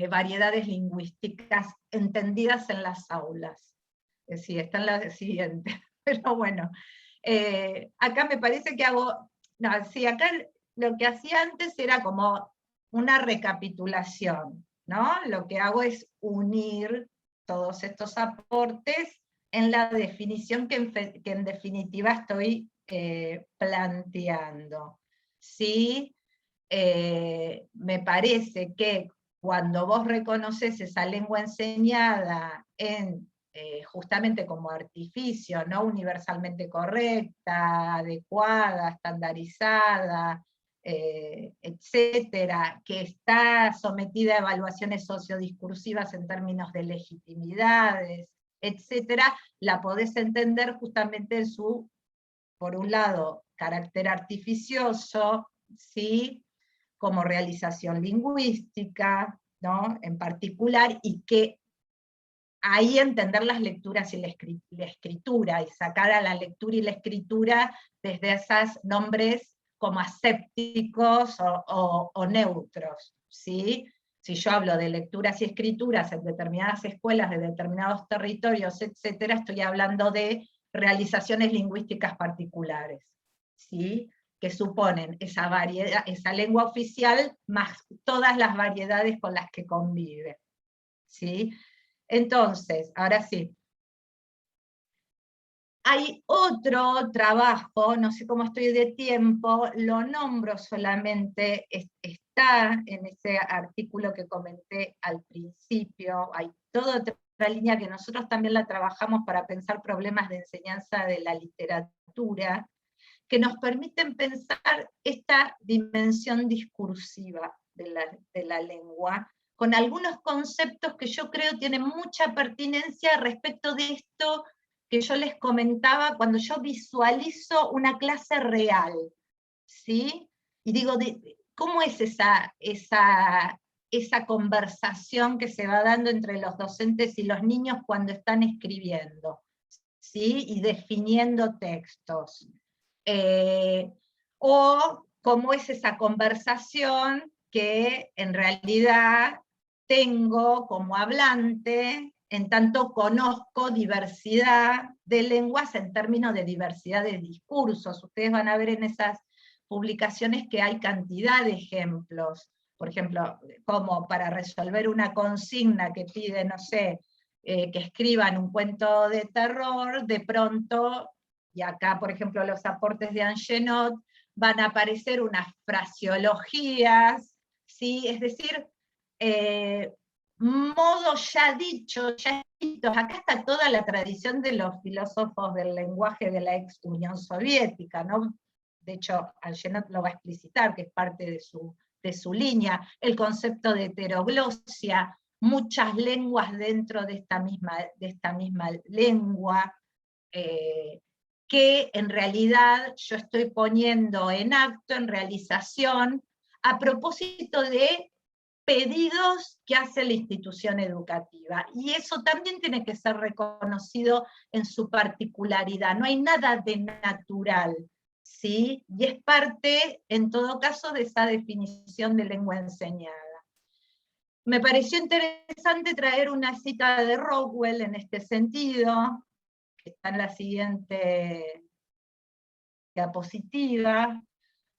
variedades lingüísticas entendidas en las aulas. Sí, está en la siguiente, pero bueno. Acá me parece que hago, no, sí, acá lo que hacía antes era como una recapitulación, ¿no? Lo que hago es unir todos estos aportes en la definición que en definitiva estoy planteando. ¿Sí? Me parece que cuando vos reconoces esa lengua enseñada en, justamente como artificio, no universalmente correcta, adecuada, estandarizada, etcétera, que está sometida a evaluaciones sociodiscursivas en términos de legitimidades, etcétera, la podés entender justamente en su, por un lado, carácter artificioso, ¿sí? Como realización lingüística, ¿no? En particular, y que ahí entender las lecturas y la escritura, y sacar a la lectura y la escritura desde esos nombres como asépticos o neutros, ¿sí? Si yo hablo de lecturas y escrituras en determinadas escuelas, de determinados territorios, etcétera, estoy hablando de realizaciones lingüísticas particulares, ¿sí? Que suponen esa variedad, esa lengua oficial, más todas las variedades con las que convive, ¿sí? Entonces, ahora sí. Hay otro trabajo, no sé cómo estoy de tiempo, lo nombro solamente, está en ese artículo que comenté al principio, hay toda otra línea que nosotros también la trabajamos para pensar problemas de enseñanza de la literatura, que nos permiten pensar esta dimensión discursiva de la lengua, con algunos conceptos que yo creo tienen mucha pertinencia respecto de esto que yo les comentaba cuando yo visualizo una clase real, ¿sí? Y digo, ¿cómo es esa esa conversación que se va dando entre los docentes y los niños cuando están escribiendo, ¿sí? Y definiendo textos. O cómo es esa conversación que en realidad tengo como hablante, en tanto conozco diversidad de lenguas en términos de diversidad de discursos. Ustedes van a ver en esas publicaciones que hay cantidad de ejemplos. Por ejemplo, como para resolver una consigna que pide, no sé, que escriban un cuento de terror, de pronto, y acá por ejemplo los aportes de Angenot, van a aparecer unas fraseologías, ¿sí? Es decir, modos ya dichos, ya escritos. Acá está toda la tradición de los filósofos del lenguaje de la ex Unión Soviética, ¿no? De hecho, Angenot lo va a explicitar, que es parte de su línea, el concepto de heteroglosia, muchas lenguas dentro de esta misma lengua, que en realidad yo estoy poniendo en acto, en realización, a propósito de pedidos que hace la institución educativa. Y eso también tiene que ser reconocido en su particularidad. No hay nada de natural, ¿sí? Y es parte, en todo caso, de esa definición de lengua enseñada. Me pareció interesante traer una cita de Rockwell en este sentido, que está en la siguiente diapositiva,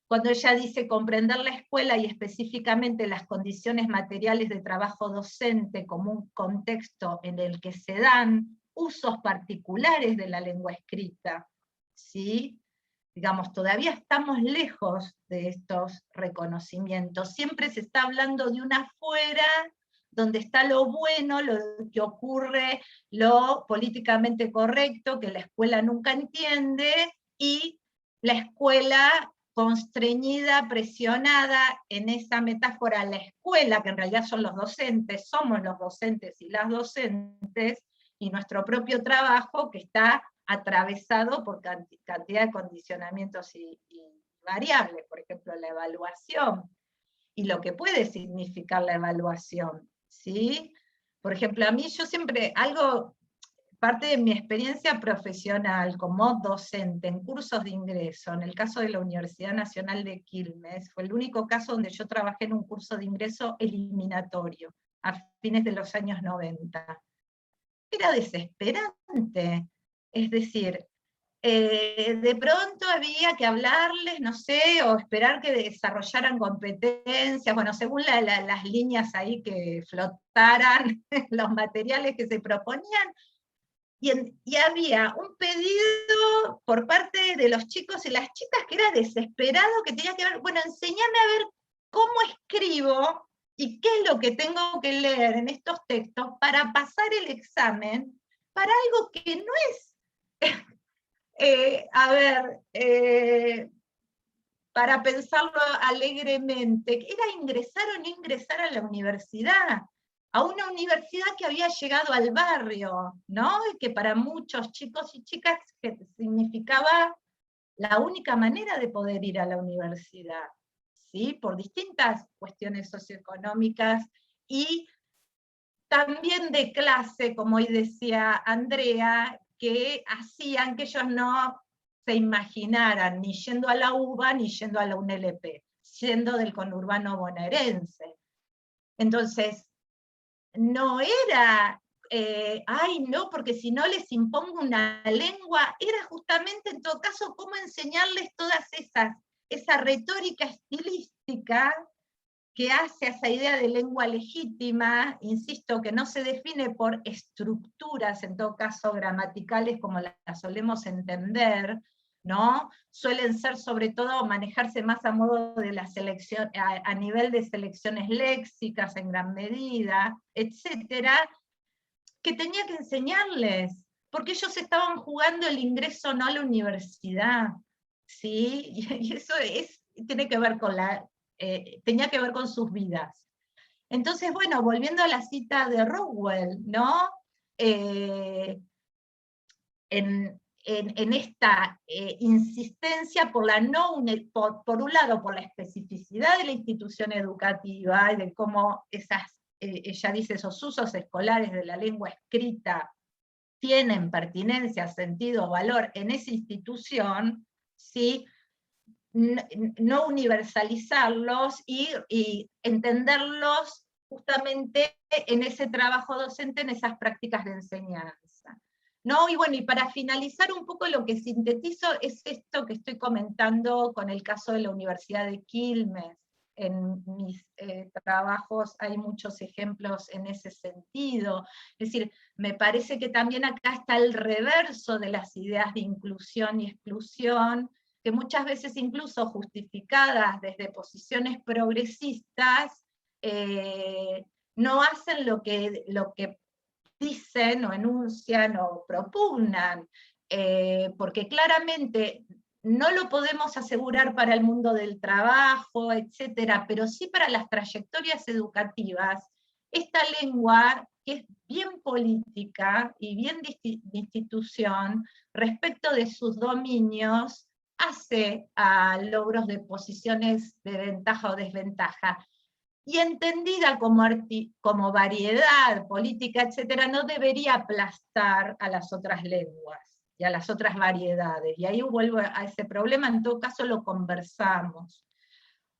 cuando ella dice comprender la escuela y específicamente las condiciones materiales de trabajo docente como un contexto en el que se dan usos particulares de la lengua escrita, ¿sí? Digamos, todavía estamos lejos de estos reconocimientos, siempre se está hablando de una afuera, donde está lo bueno, lo que ocurre, lo políticamente correcto, que la escuela nunca entiende, y la escuela constreñida, presionada, en esa metáfora, la escuela, que en realidad son los docentes, somos los docentes y las docentes, y nuestro propio trabajo que está atravesado por cantidad de condicionamientos y variables, por ejemplo la evaluación, y lo que puede significar la evaluación, ¿sí? Por ejemplo, a mí yo siempre, parte de mi experiencia profesional como docente en cursos de ingreso, en el caso de la Universidad Nacional de Quilmes, fue el único caso donde yo trabajé en un curso de ingreso eliminatorio, a fines de los años 90. Era desesperante, es decir, de pronto había que hablarles, no sé, o esperar que desarrollaran competencias, bueno, según las líneas ahí que flotaran, los materiales que se proponían, y había un pedido por parte de los chicos y las chicas que era desesperado, que tenía que ver, bueno, enséñame a ver cómo escribo y qué es lo que tengo que leer en estos textos para pasar el examen, para algo que no es, para pensarlo alegremente, era ingresar o no ingresar a la universidad, a una universidad que había llegado al barrio, ¿no? Y que para muchos chicos y chicas significaba la única manera de poder ir a la universidad, ¿sí? Por distintas cuestiones socioeconómicas y también de clase, como hoy decía Andrea, que hacían que ellos no se imaginaran ni yendo a la UBA ni yendo a la UNLP, siendo del conurbano bonaerense. Entonces, no era, ay no, porque si no les impongo una lengua, era justamente en todo caso cómo enseñarles todas esa retórica estilística que hace a esa idea de lengua legítima, insisto, que no se define por estructuras, en todo caso gramaticales como las solemos entender, ¿no? Suelen ser sobre todo manejarse más a modo de la selección, a nivel de selecciones léxicas en gran medida, etcétera, que tenía que enseñarles, porque ellos estaban jugando el ingreso no a la universidad, ¿sí? Y eso tiene que ver con tenía que ver con sus vidas. Entonces, bueno, volviendo a la cita de Rockwell, ¿no? en esta insistencia por la por un lado, por la especificidad de la institución educativa, y de cómo ella dice, esos usos escolares de la lengua escrita tienen pertinencia, sentido, valor en esa institución, ¿sí? No universalizarlos y entenderlos justamente en ese trabajo docente, en esas prácticas de enseñanza. ¿No? Y bueno, y para finalizar un poco lo que sintetizo es esto que estoy comentando con el caso de la Universidad de Quilmes. En mis trabajos hay muchos ejemplos en ese sentido. Es decir, me parece que también acá está el reverso de las ideas de inclusión y exclusión, que muchas veces incluso justificadas desde posiciones progresistas, no hacen lo que dicen o enuncian o propugnan, porque claramente no lo podemos asegurar para el mundo del trabajo, etcétera, pero sí para las trayectorias educativas. Esta lengua, que es bien política y bien de institución, respecto de sus dominios, hace a logros de posiciones de ventaja o desventaja. Y entendida como variedad política, etcétera, no debería aplastar a las otras lenguas y a las otras variedades. Y ahí vuelvo a ese problema, en todo caso lo conversamos.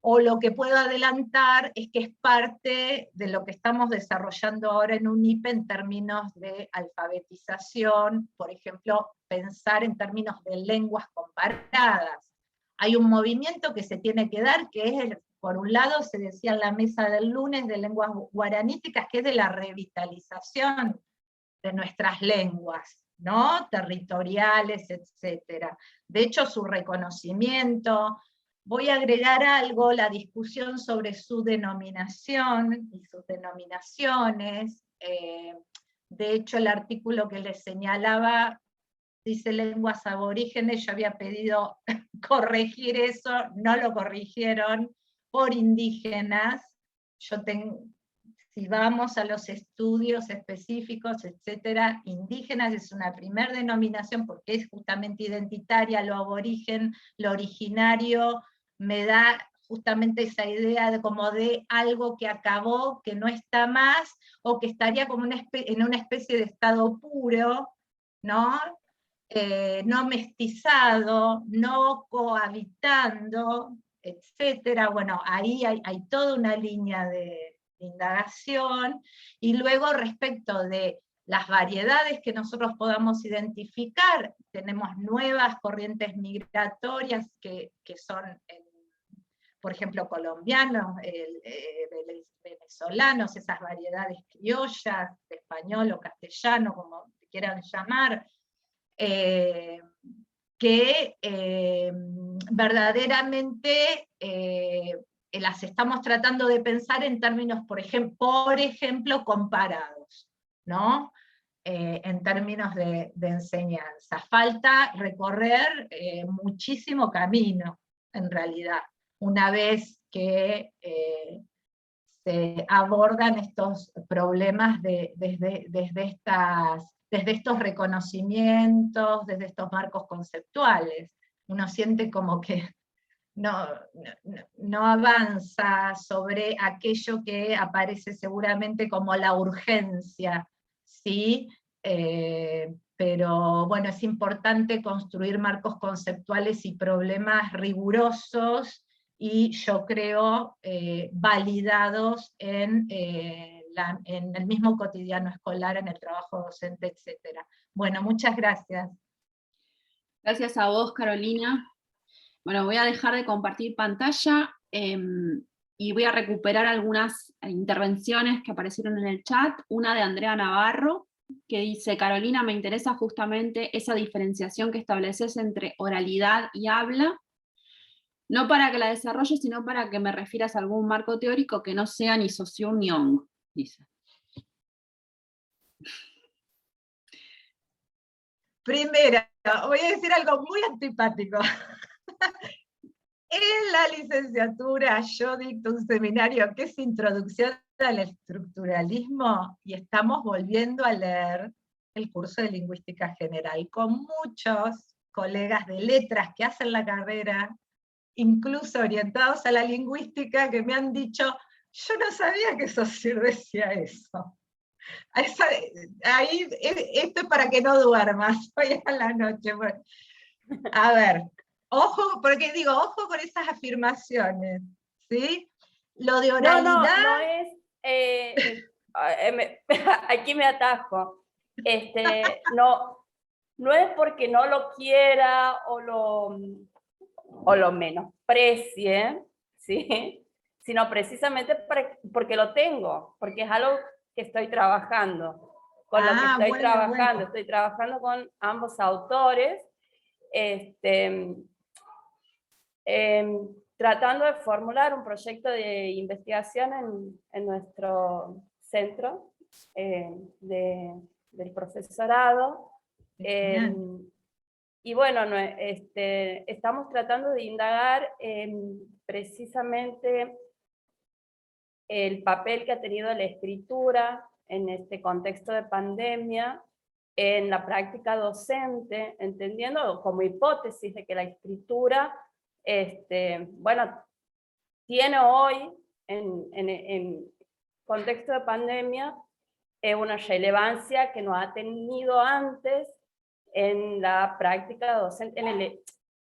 O lo que puedo adelantar es que es parte de lo que estamos desarrollando ahora en UNIPE en términos de alfabetización, por ejemplo, pensar en términos de lenguas comparadas. Hay un movimiento que se tiene que dar, que es, por un lado, se decía en la mesa del lunes de lenguas guaraníticas, que es de la revitalización de nuestras lenguas, ¿no? Territoriales, etc. De hecho, su reconocimiento. Voy a agregar algo, la discusión sobre su denominación y sus denominaciones. De hecho, el artículo que les señalaba dice lenguas aborígenes, yo había pedido corregir eso, no lo corrigieron, por indígenas. Si vamos a los estudios específicos, etcétera, indígenas es una primer denominación porque es justamente identitaria, lo aborigen, lo originario, me da justamente esa idea de como de algo que acabó, que no está más, o que estaría como en una especie de estado puro, ¿no? No mestizado, no cohabitando, etcétera. Bueno, ahí hay toda una línea de indagación, y luego respecto de las variedades que nosotros podamos identificar, tenemos nuevas corrientes migratorias que son, por ejemplo, colombianos, venezolanos, esas variedades criollas, de español o castellano, como quieran llamar, que verdaderamente las estamos tratando de pensar en términos, por ejemplo, comparados, ¿no? En términos de enseñanza. Falta recorrer muchísimo camino, en realidad, una vez que se abordan estos problemas desde estos reconocimientos, desde estos marcos conceptuales. Uno siente como que no avanza sobre aquello que aparece seguramente como la urgencia, ¿sí? Pero bueno, es importante construir marcos conceptuales y problemas rigurosos, y yo creo validados en el mismo cotidiano escolar, en el trabajo docente, etc. Bueno, muchas gracias. Gracias a vos, Carolina. Bueno, voy a dejar de compartir pantalla y voy a recuperar algunas intervenciones que aparecieron en el chat. Una de Andrea Navarro, que dice: Carolina, me interesa justamente esa diferenciación que estableces entre oralidad y habla, no para que la desarrolles, sino para que me refieras a algún marco teórico que no sea ni Saussure ni Ong, dice. Primero, voy a decir algo muy antipático. En la licenciatura yo dicto un seminario que es Introducción al Estructuralismo, y estamos volviendo a leer el curso de Lingüística General, con muchos colegas de letras que hacen la carrera, incluso orientados a la lingüística, que me han dicho, yo no sabía que Saussure decía eso. Ahí, esto es para que no duermas hoy a la noche. Bueno, a ver, ojo, porque digo, ojo con esas afirmaciones, ¿sí? Lo de oralidad... No es... aquí me atajo. No es porque no lo quiera o lo menosprecie, ¿sí? Sino precisamente porque lo tengo, porque es algo que estoy trabajando. Con lo que estoy trabajando, bueno. Estoy trabajando con ambos autores, tratando de formular un proyecto de investigación en nuestro centro del profesorado. Y bueno, estamos tratando de indagar precisamente el papel que ha tenido la escritura en este contexto de pandemia, en la práctica docente, entendiendo como hipótesis de que la escritura, bueno, tiene hoy, en contexto de pandemia, una relevancia que no ha tenido antes en la práctica docente,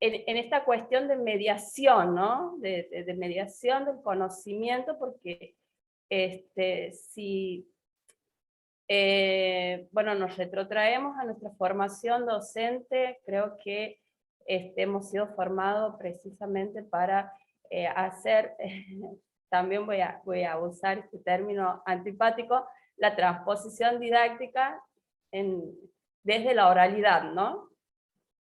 en esta cuestión de mediación, ¿no? De mediación del conocimiento, porque si bueno, nos retrotraemos a nuestra formación docente, creo que hemos sido formados precisamente para hacer, también voy a usar este término antipático, la transposición didáctica desde la oralidad, ¿no?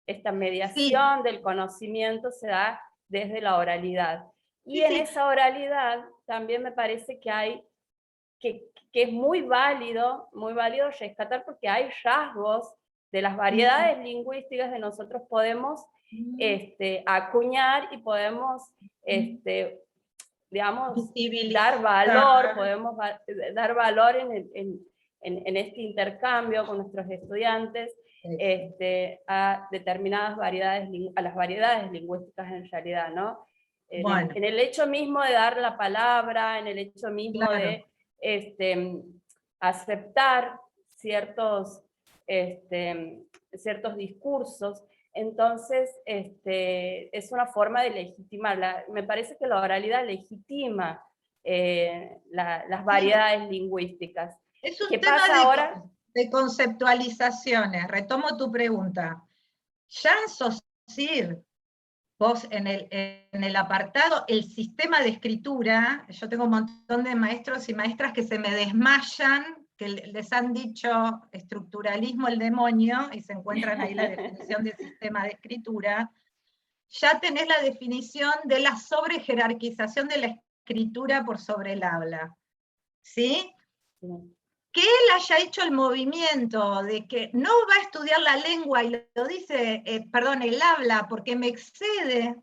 Esta mediación sí. Del conocimiento se da desde la oralidad. Y sí, en esa oralidad también me parece que hay que es muy válido rescatar, porque hay rasgos de las variedades lingüísticas que nosotros podemos acuñar y podemos, digamos, dar valor, podemos dar valor en este intercambio con nuestros estudiantes a determinadas variedades, a las variedades lingüísticas en realidad, ¿no? Bueno. En el hecho mismo de dar la palabra, en el hecho mismo de aceptar ciertos discursos, entonces es una forma de legitimar. Me parece que la oralidad legitima las variedades lingüísticas. Es un tema de conceptualizaciones. Retomo tu pregunta. Jean Saussure, vos en el apartado, el sistema de escritura, yo tengo un montón de maestros y maestras que se me desmayan, que les han dicho estructuralismo el demonio, y se encuentran ahí la definición del sistema de escritura. Ya tenés la definición de la sobrejerarquización de la escritura por sobre el habla. ¿Sí? Que él haya hecho el movimiento de que no va a estudiar la lengua, y lo dice, perdón, el habla, porque me excede,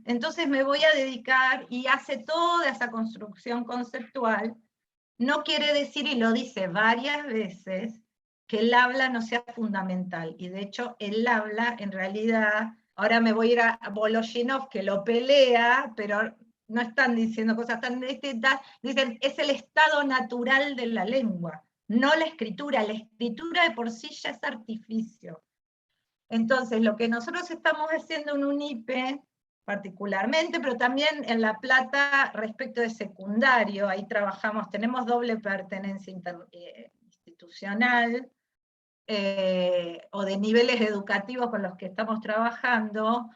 entonces me voy a dedicar, y hace toda esa construcción conceptual, no quiere decir, y lo dice varias veces, que el habla no sea fundamental, y de hecho el habla en realidad, ahora me voy a ir a Vologinov, que lo pelea, pero no están diciendo cosas tan distintas, dicen, es el estado natural de la lengua, no la escritura de por sí ya es artificio. Entonces, lo que nosotros estamos haciendo en UNIPE, particularmente, pero también en La Plata respecto de secundario, ahí trabajamos, tenemos doble pertenencia institucional, o de niveles educativos con los que estamos trabajando,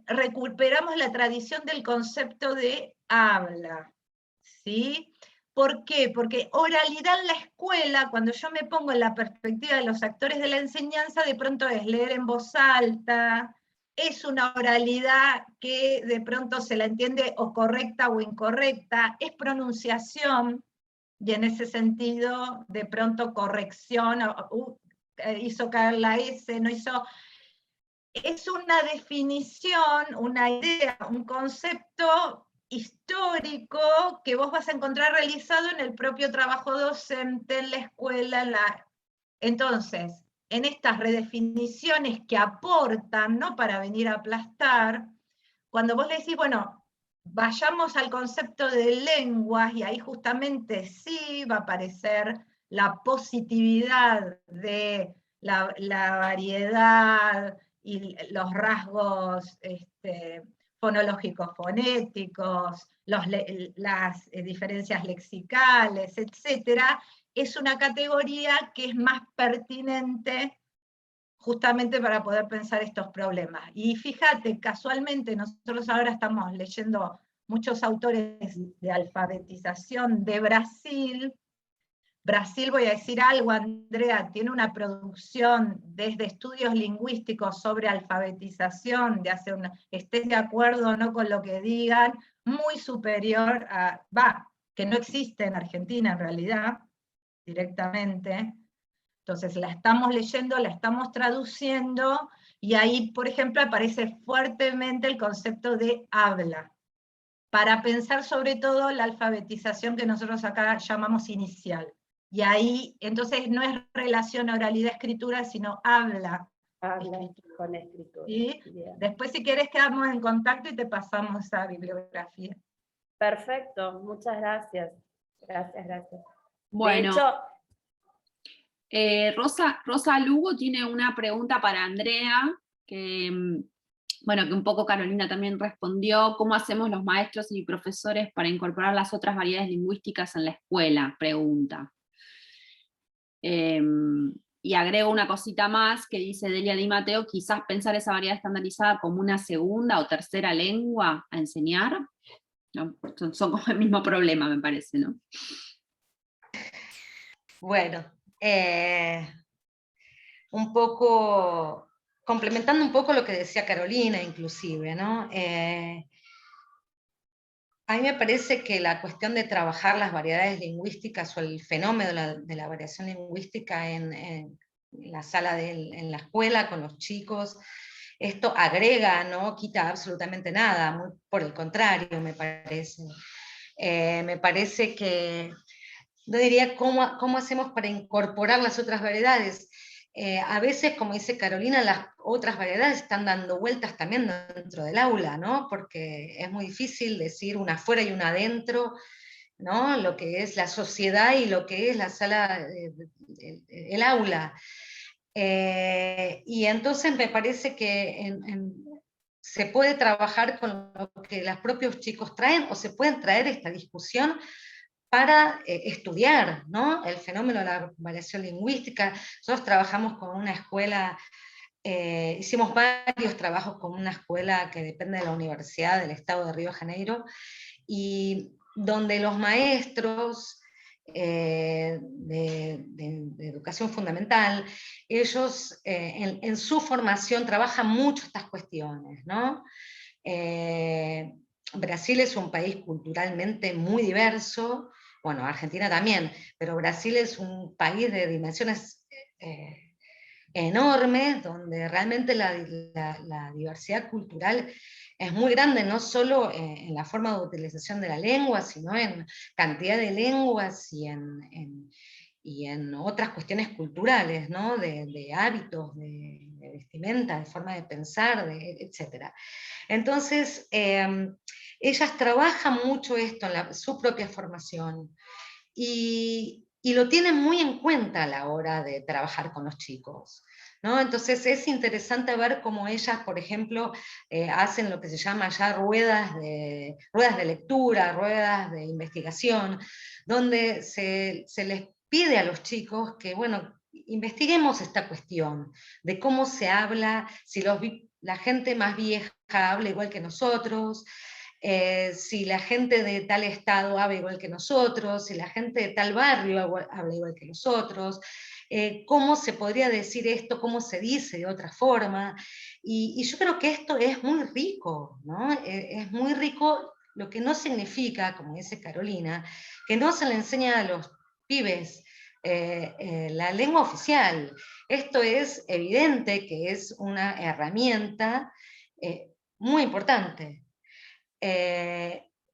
recuperamos la tradición del concepto de habla, ¿sí? ¿Por qué? Porque oralidad en la escuela, cuando yo me pongo en la perspectiva de los actores de la enseñanza, de pronto es leer en voz alta, es una oralidad que de pronto se la entiende o correcta o incorrecta, es pronunciación, y en ese sentido, de pronto corrección, hizo caer la S, no hizo... Es una definición, una idea, un concepto histórico que vos vas a encontrar realizado en el propio trabajo docente, en la escuela, Entonces, en estas redefiniciones que aportan, no para venir a aplastar, cuando vos le decís, bueno, vayamos al concepto de lenguas, y ahí justamente sí va a aparecer la positividad de la variedad y los rasgos fonológicos fonéticos, las diferencias lexicales, etcétera, es una categoría que es más pertinente justamente para poder pensar estos problemas. Y fíjate, casualmente nosotros ahora estamos leyendo muchos autores de alfabetización de Brasil. Brasil, voy a decir algo, Andrea, tiene una producción desde estudios lingüísticos sobre alfabetización, estés de acuerdo o no con lo que digan, muy superior a, que no existe en Argentina en realidad, directamente. Entonces la estamos leyendo, la estamos traduciendo, y ahí, por ejemplo, aparece fuertemente el concepto de habla, para pensar sobre todo la alfabetización que nosotros acá llamamos inicial. Y ahí, entonces, no es relación oralidad-escritura, sino habla. Escritura. Con escritura. ¿Sí? Bien. Después, si querés, quedamos en contacto y te pasamos esa bibliografía. Perfecto, muchas gracias. Gracias. Bueno, de hecho, Rosa Lugo tiene una pregunta para Andrea, que un poco Carolina también respondió. ¿Cómo hacemos los maestros y profesores para incorporar las otras variedades lingüísticas en la escuela? Pregunta. Y agrego una cosita más que dice Delia Di Matteo, quizás pensar esa variedad estandarizada como una segunda o tercera lengua a enseñar. No, son como el mismo problema, me parece, ¿no? Bueno, un poco, complementando un poco lo que decía Carolina inclusive, ¿no? A mí me parece que la cuestión de trabajar las variedades lingüísticas o el fenómeno de la variación lingüística en la sala, en la escuela, con los chicos, esto agrega, no quita absolutamente nada, muy por el contrario, me parece. Me parece que, no diría cómo hacemos para incorporar las otras variedades. A veces, como dice Carolina, las otras variedades están dando vueltas también dentro del aula, ¿no? Porque es muy difícil decir una afuera y una adentro, ¿no? Lo que es la sociedad y lo que es la sala, el aula. Y entonces me parece que se puede trabajar con lo que los propios chicos traen, o se pueden traer esta discusión para estudiar, ¿no? El fenómeno de la variación lingüística. Nosotros trabajamos con una escuela, hicimos varios trabajos con una escuela que depende de la Universidad del Estado de Río de Janeiro, y donde los maestros de educación fundamental, ellos en su formación trabajan mucho estas cuestiones, ¿no? Brasil es un país culturalmente muy diverso, bueno, Argentina también, pero Brasil es un país de dimensiones enormes, donde realmente la diversidad cultural es muy grande, no solo en la forma de utilización de la lengua, sino en cantidad de lenguas y en otras cuestiones culturales, ¿no? de hábitos, de vestimenta, de forma de pensar, etc. Entonces, ellas trabajan mucho esto en su propia formación, y lo tienen muy en cuenta a la hora de trabajar con los chicos, ¿no? Entonces es interesante ver cómo ellas, por ejemplo, hacen lo que se llama ya ruedas de lectura, ruedas de investigación, donde se les pide a los chicos que, bueno, investiguemos esta cuestión de cómo se habla, si la gente más vieja habla igual que nosotros, si la gente de tal estado habla igual que nosotros, si la gente de tal barrio habla igual que nosotros, cómo se podría decir esto, cómo se dice de otra forma, y yo creo que esto es muy rico, ¿no? Es muy rico, lo que no significa, como dice Carolina, que no se le enseña a los pibes la lengua oficial. Esto es evidente que es una herramienta muy importante.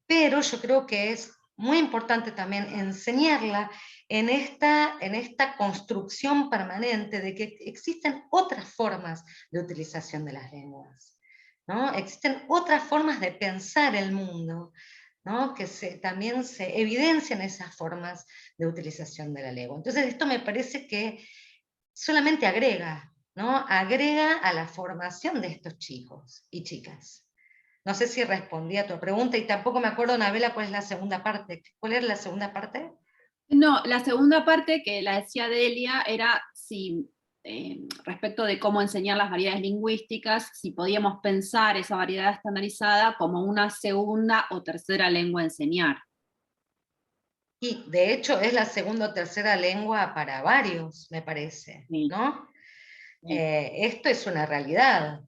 pero yo creo que es muy importante también enseñarla en esta construcción permanente de que existen otras formas de utilización de las lenguas, ¿no? Existen otras formas de pensar el mundo, ¿no? Que también se evidencian esas formas de utilización de la lengua. Entonces esto me parece que solamente agrega, ¿no? Agrega a la formación de estos chicos y chicas. No sé si respondí a tu pregunta y tampoco me acuerdo, Anabela, cuál es la segunda parte. ¿Cuál era la segunda parte? No, la segunda parte que la decía Delia era si, respecto de cómo enseñar las variedades lingüísticas, si podíamos pensar esa variedad estandarizada como una segunda o tercera lengua a enseñar. Y de hecho es la segunda o tercera lengua para varios, me parece, Sí. ¿no? Sí. Esto es una realidad.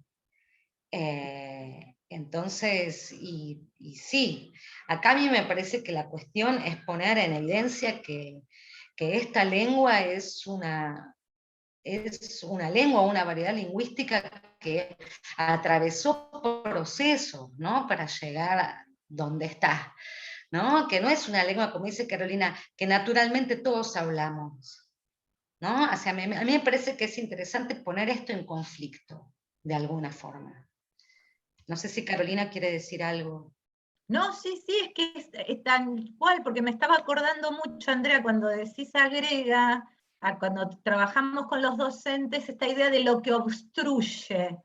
Entonces, y sí, acá a mí me parece que la cuestión es poner en evidencia que esta lengua es una lengua, una variedad lingüística que atravesó procesos, ¿no? Para llegar a donde está, ¿no? Que no es una lengua, como dice Carolina, que naturalmente todos hablamos, ¿no? O sea, a mí me parece que es interesante poner esto en conflicto, de alguna forma. No sé si Carolina quiere decir algo. No, sí, sí, es que es tan cual, porque me estaba acordando mucho, Andrea, cuando decís agrega, cuando trabajamos con los docentes, esta idea de lo que obstruye.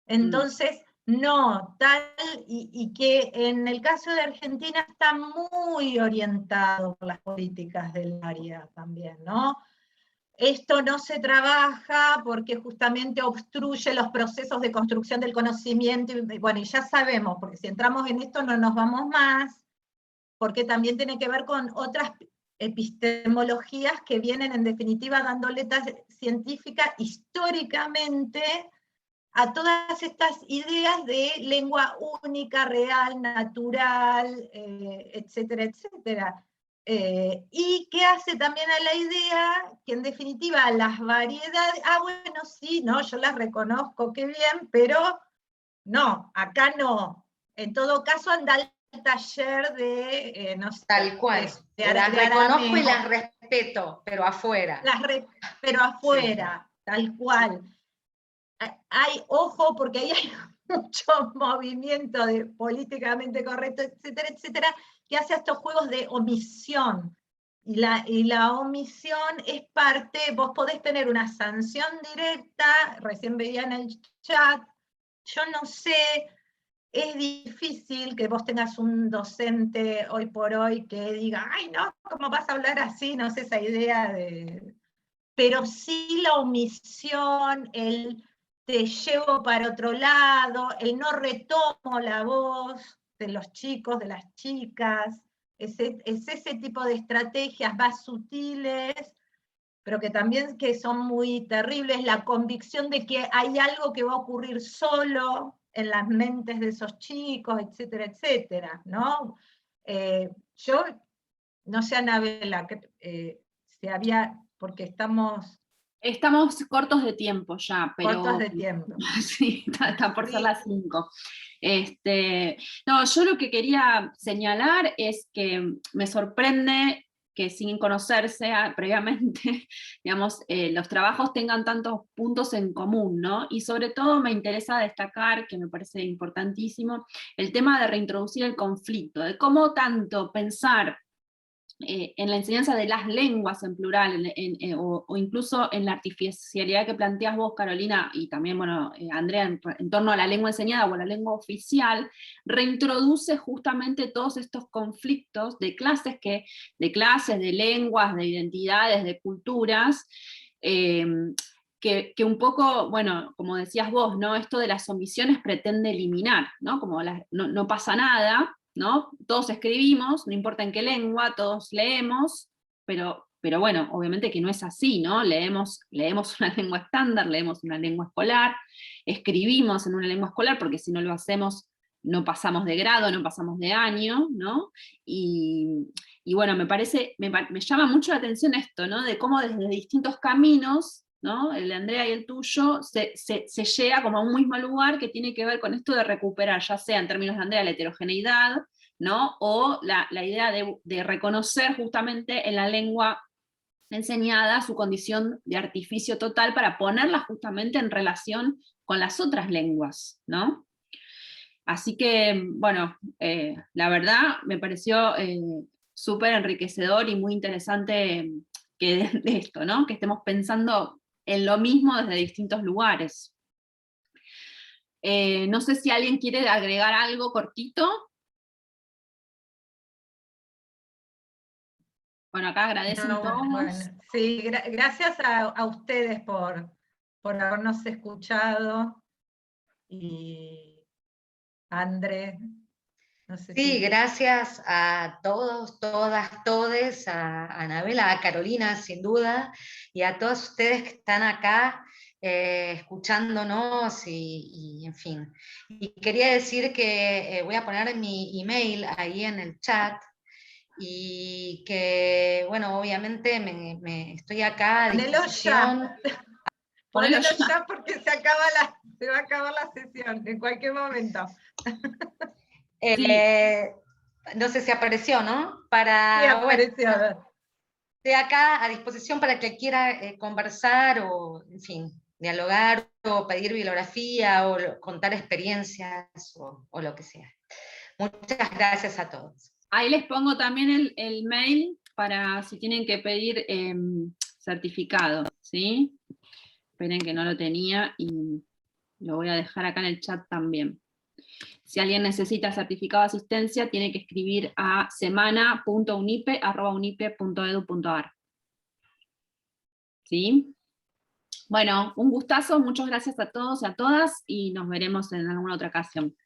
Entonces, no, tal, y que en el caso de Argentina está muy orientado por las políticas del área también, ¿no? Esto no se trabaja porque justamente obstruye los procesos de construcción del conocimiento, y bueno, y ya sabemos, porque si entramos en esto no nos vamos más, porque también tiene que ver con otras epistemologías que vienen en definitiva dando letras científicas históricamente a todas estas ideas de lengua única, real, natural, etcétera, etcétera. Y que hace también a la idea que en definitiva las variedades, bueno, sí, no, yo las reconozco, qué bien, pero no, acá no. En todo caso anda al taller de, no sé, Tal cual. de Las reconozco y Arameo, las respeto, pero afuera. pero afuera, sí, tal cual. Hay, ojo, porque ahí hay mucho movimiento de políticamente correcto, etcétera, etcétera, que hace estos juegos de omisión. Y la omisión es parte, vos podés tener una sanción directa, recién veía en el chat, yo no sé, es difícil que vos tengas un docente hoy por hoy que diga, ay no, ¿cómo vas a hablar así? No sé, esa idea de... Pero sí la omisión, el te llevo para otro lado, el no retomo la voz de los chicos, de las chicas, es ese tipo de estrategias más sutiles, pero que también que son muy terribles, la convicción de que hay algo que va a ocurrir solo en las mentes de esos chicos, etcétera, etcétera, ¿no? Yo, no sé, Anabela, si había, porque estamos Cortos de tiempo ya, cortos pero de tiempo. sí, está por ser Sí. las 5. No, yo lo que quería señalar es que me sorprende que sin conocerse previamente, digamos, los trabajos tengan tantos puntos en común, ¿no? Y sobre todo me interesa destacar, que me parece importantísimo, el tema de reintroducir el conflicto, de cómo tanto pensar en la enseñanza de las lenguas en plural, o incluso en la artificialidad que planteas vos, Carolina, y también, bueno, Andrea, en torno a la lengua enseñada o a la lengua oficial, reintroduce justamente todos estos conflictos de clases, de lenguas, de identidades, de culturas, que un poco, bueno, como decías vos, ¿no? Esto de las omisiones pretende eliminar, ¿no? Como no pasa nada, ¿no? Todos escribimos, no importa en qué lengua, todos leemos, pero bueno, obviamente que no es así, ¿no? Leemos una lengua estándar, leemos una lengua escolar, escribimos en una lengua escolar, porque si no lo hacemos, no pasamos de grado, no pasamos de año, ¿no? Y bueno, me llama mucho la atención esto, ¿no? De cómo desde distintos caminos, ¿no? El de Andrea y el tuyo, se llega como a un mismo lugar que tiene que ver con esto de recuperar, ya sea en términos de Andrea, la heterogeneidad, ¿no? O la idea de reconocer justamente en la lengua enseñada su condición de artificio total para ponerla justamente en relación con las otras lenguas, ¿no? Así que, bueno, la verdad me pareció súper enriquecedor y muy interesante que de esto, ¿no? Que estemos pensando en lo mismo desde distintos lugares. No sé si alguien quiere agregar algo cortito. Bueno, acá agradecen No, todos. bueno, sí, gracias a ustedes por habernos escuchado. Y André, no sé Sí, si... gracias a todos, todas, todes, a Anabela, a Carolina, sin duda, y a todos ustedes que están acá escuchándonos y, en fin. Y quería decir que voy a poner mi email ahí en el chat y que, bueno, obviamente estoy acá a Ponelo disposición. ya, Ponelo ponelo ya. ya porque se va a acabar la sesión en cualquier momento. Sí, No sé si apareció, ¿no? Sí, Bueno, apareció. estoy acá a disposición para que quiera conversar o, en fin, dialogar o pedir bibliografía o contar experiencias o lo que sea. Muchas gracias a todos. ahí les pongo también el mail para si tienen que pedir certificado, ¿sí? Esperen que no lo tenía y lo voy a dejar acá en el chat también. Si alguien necesita certificado de asistencia, tiene que escribir a semana.unipe@unipe.edu.ar. ¿Sí? Bueno, un gustazo, muchas gracias a todos y a todas, y nos veremos en alguna otra ocasión.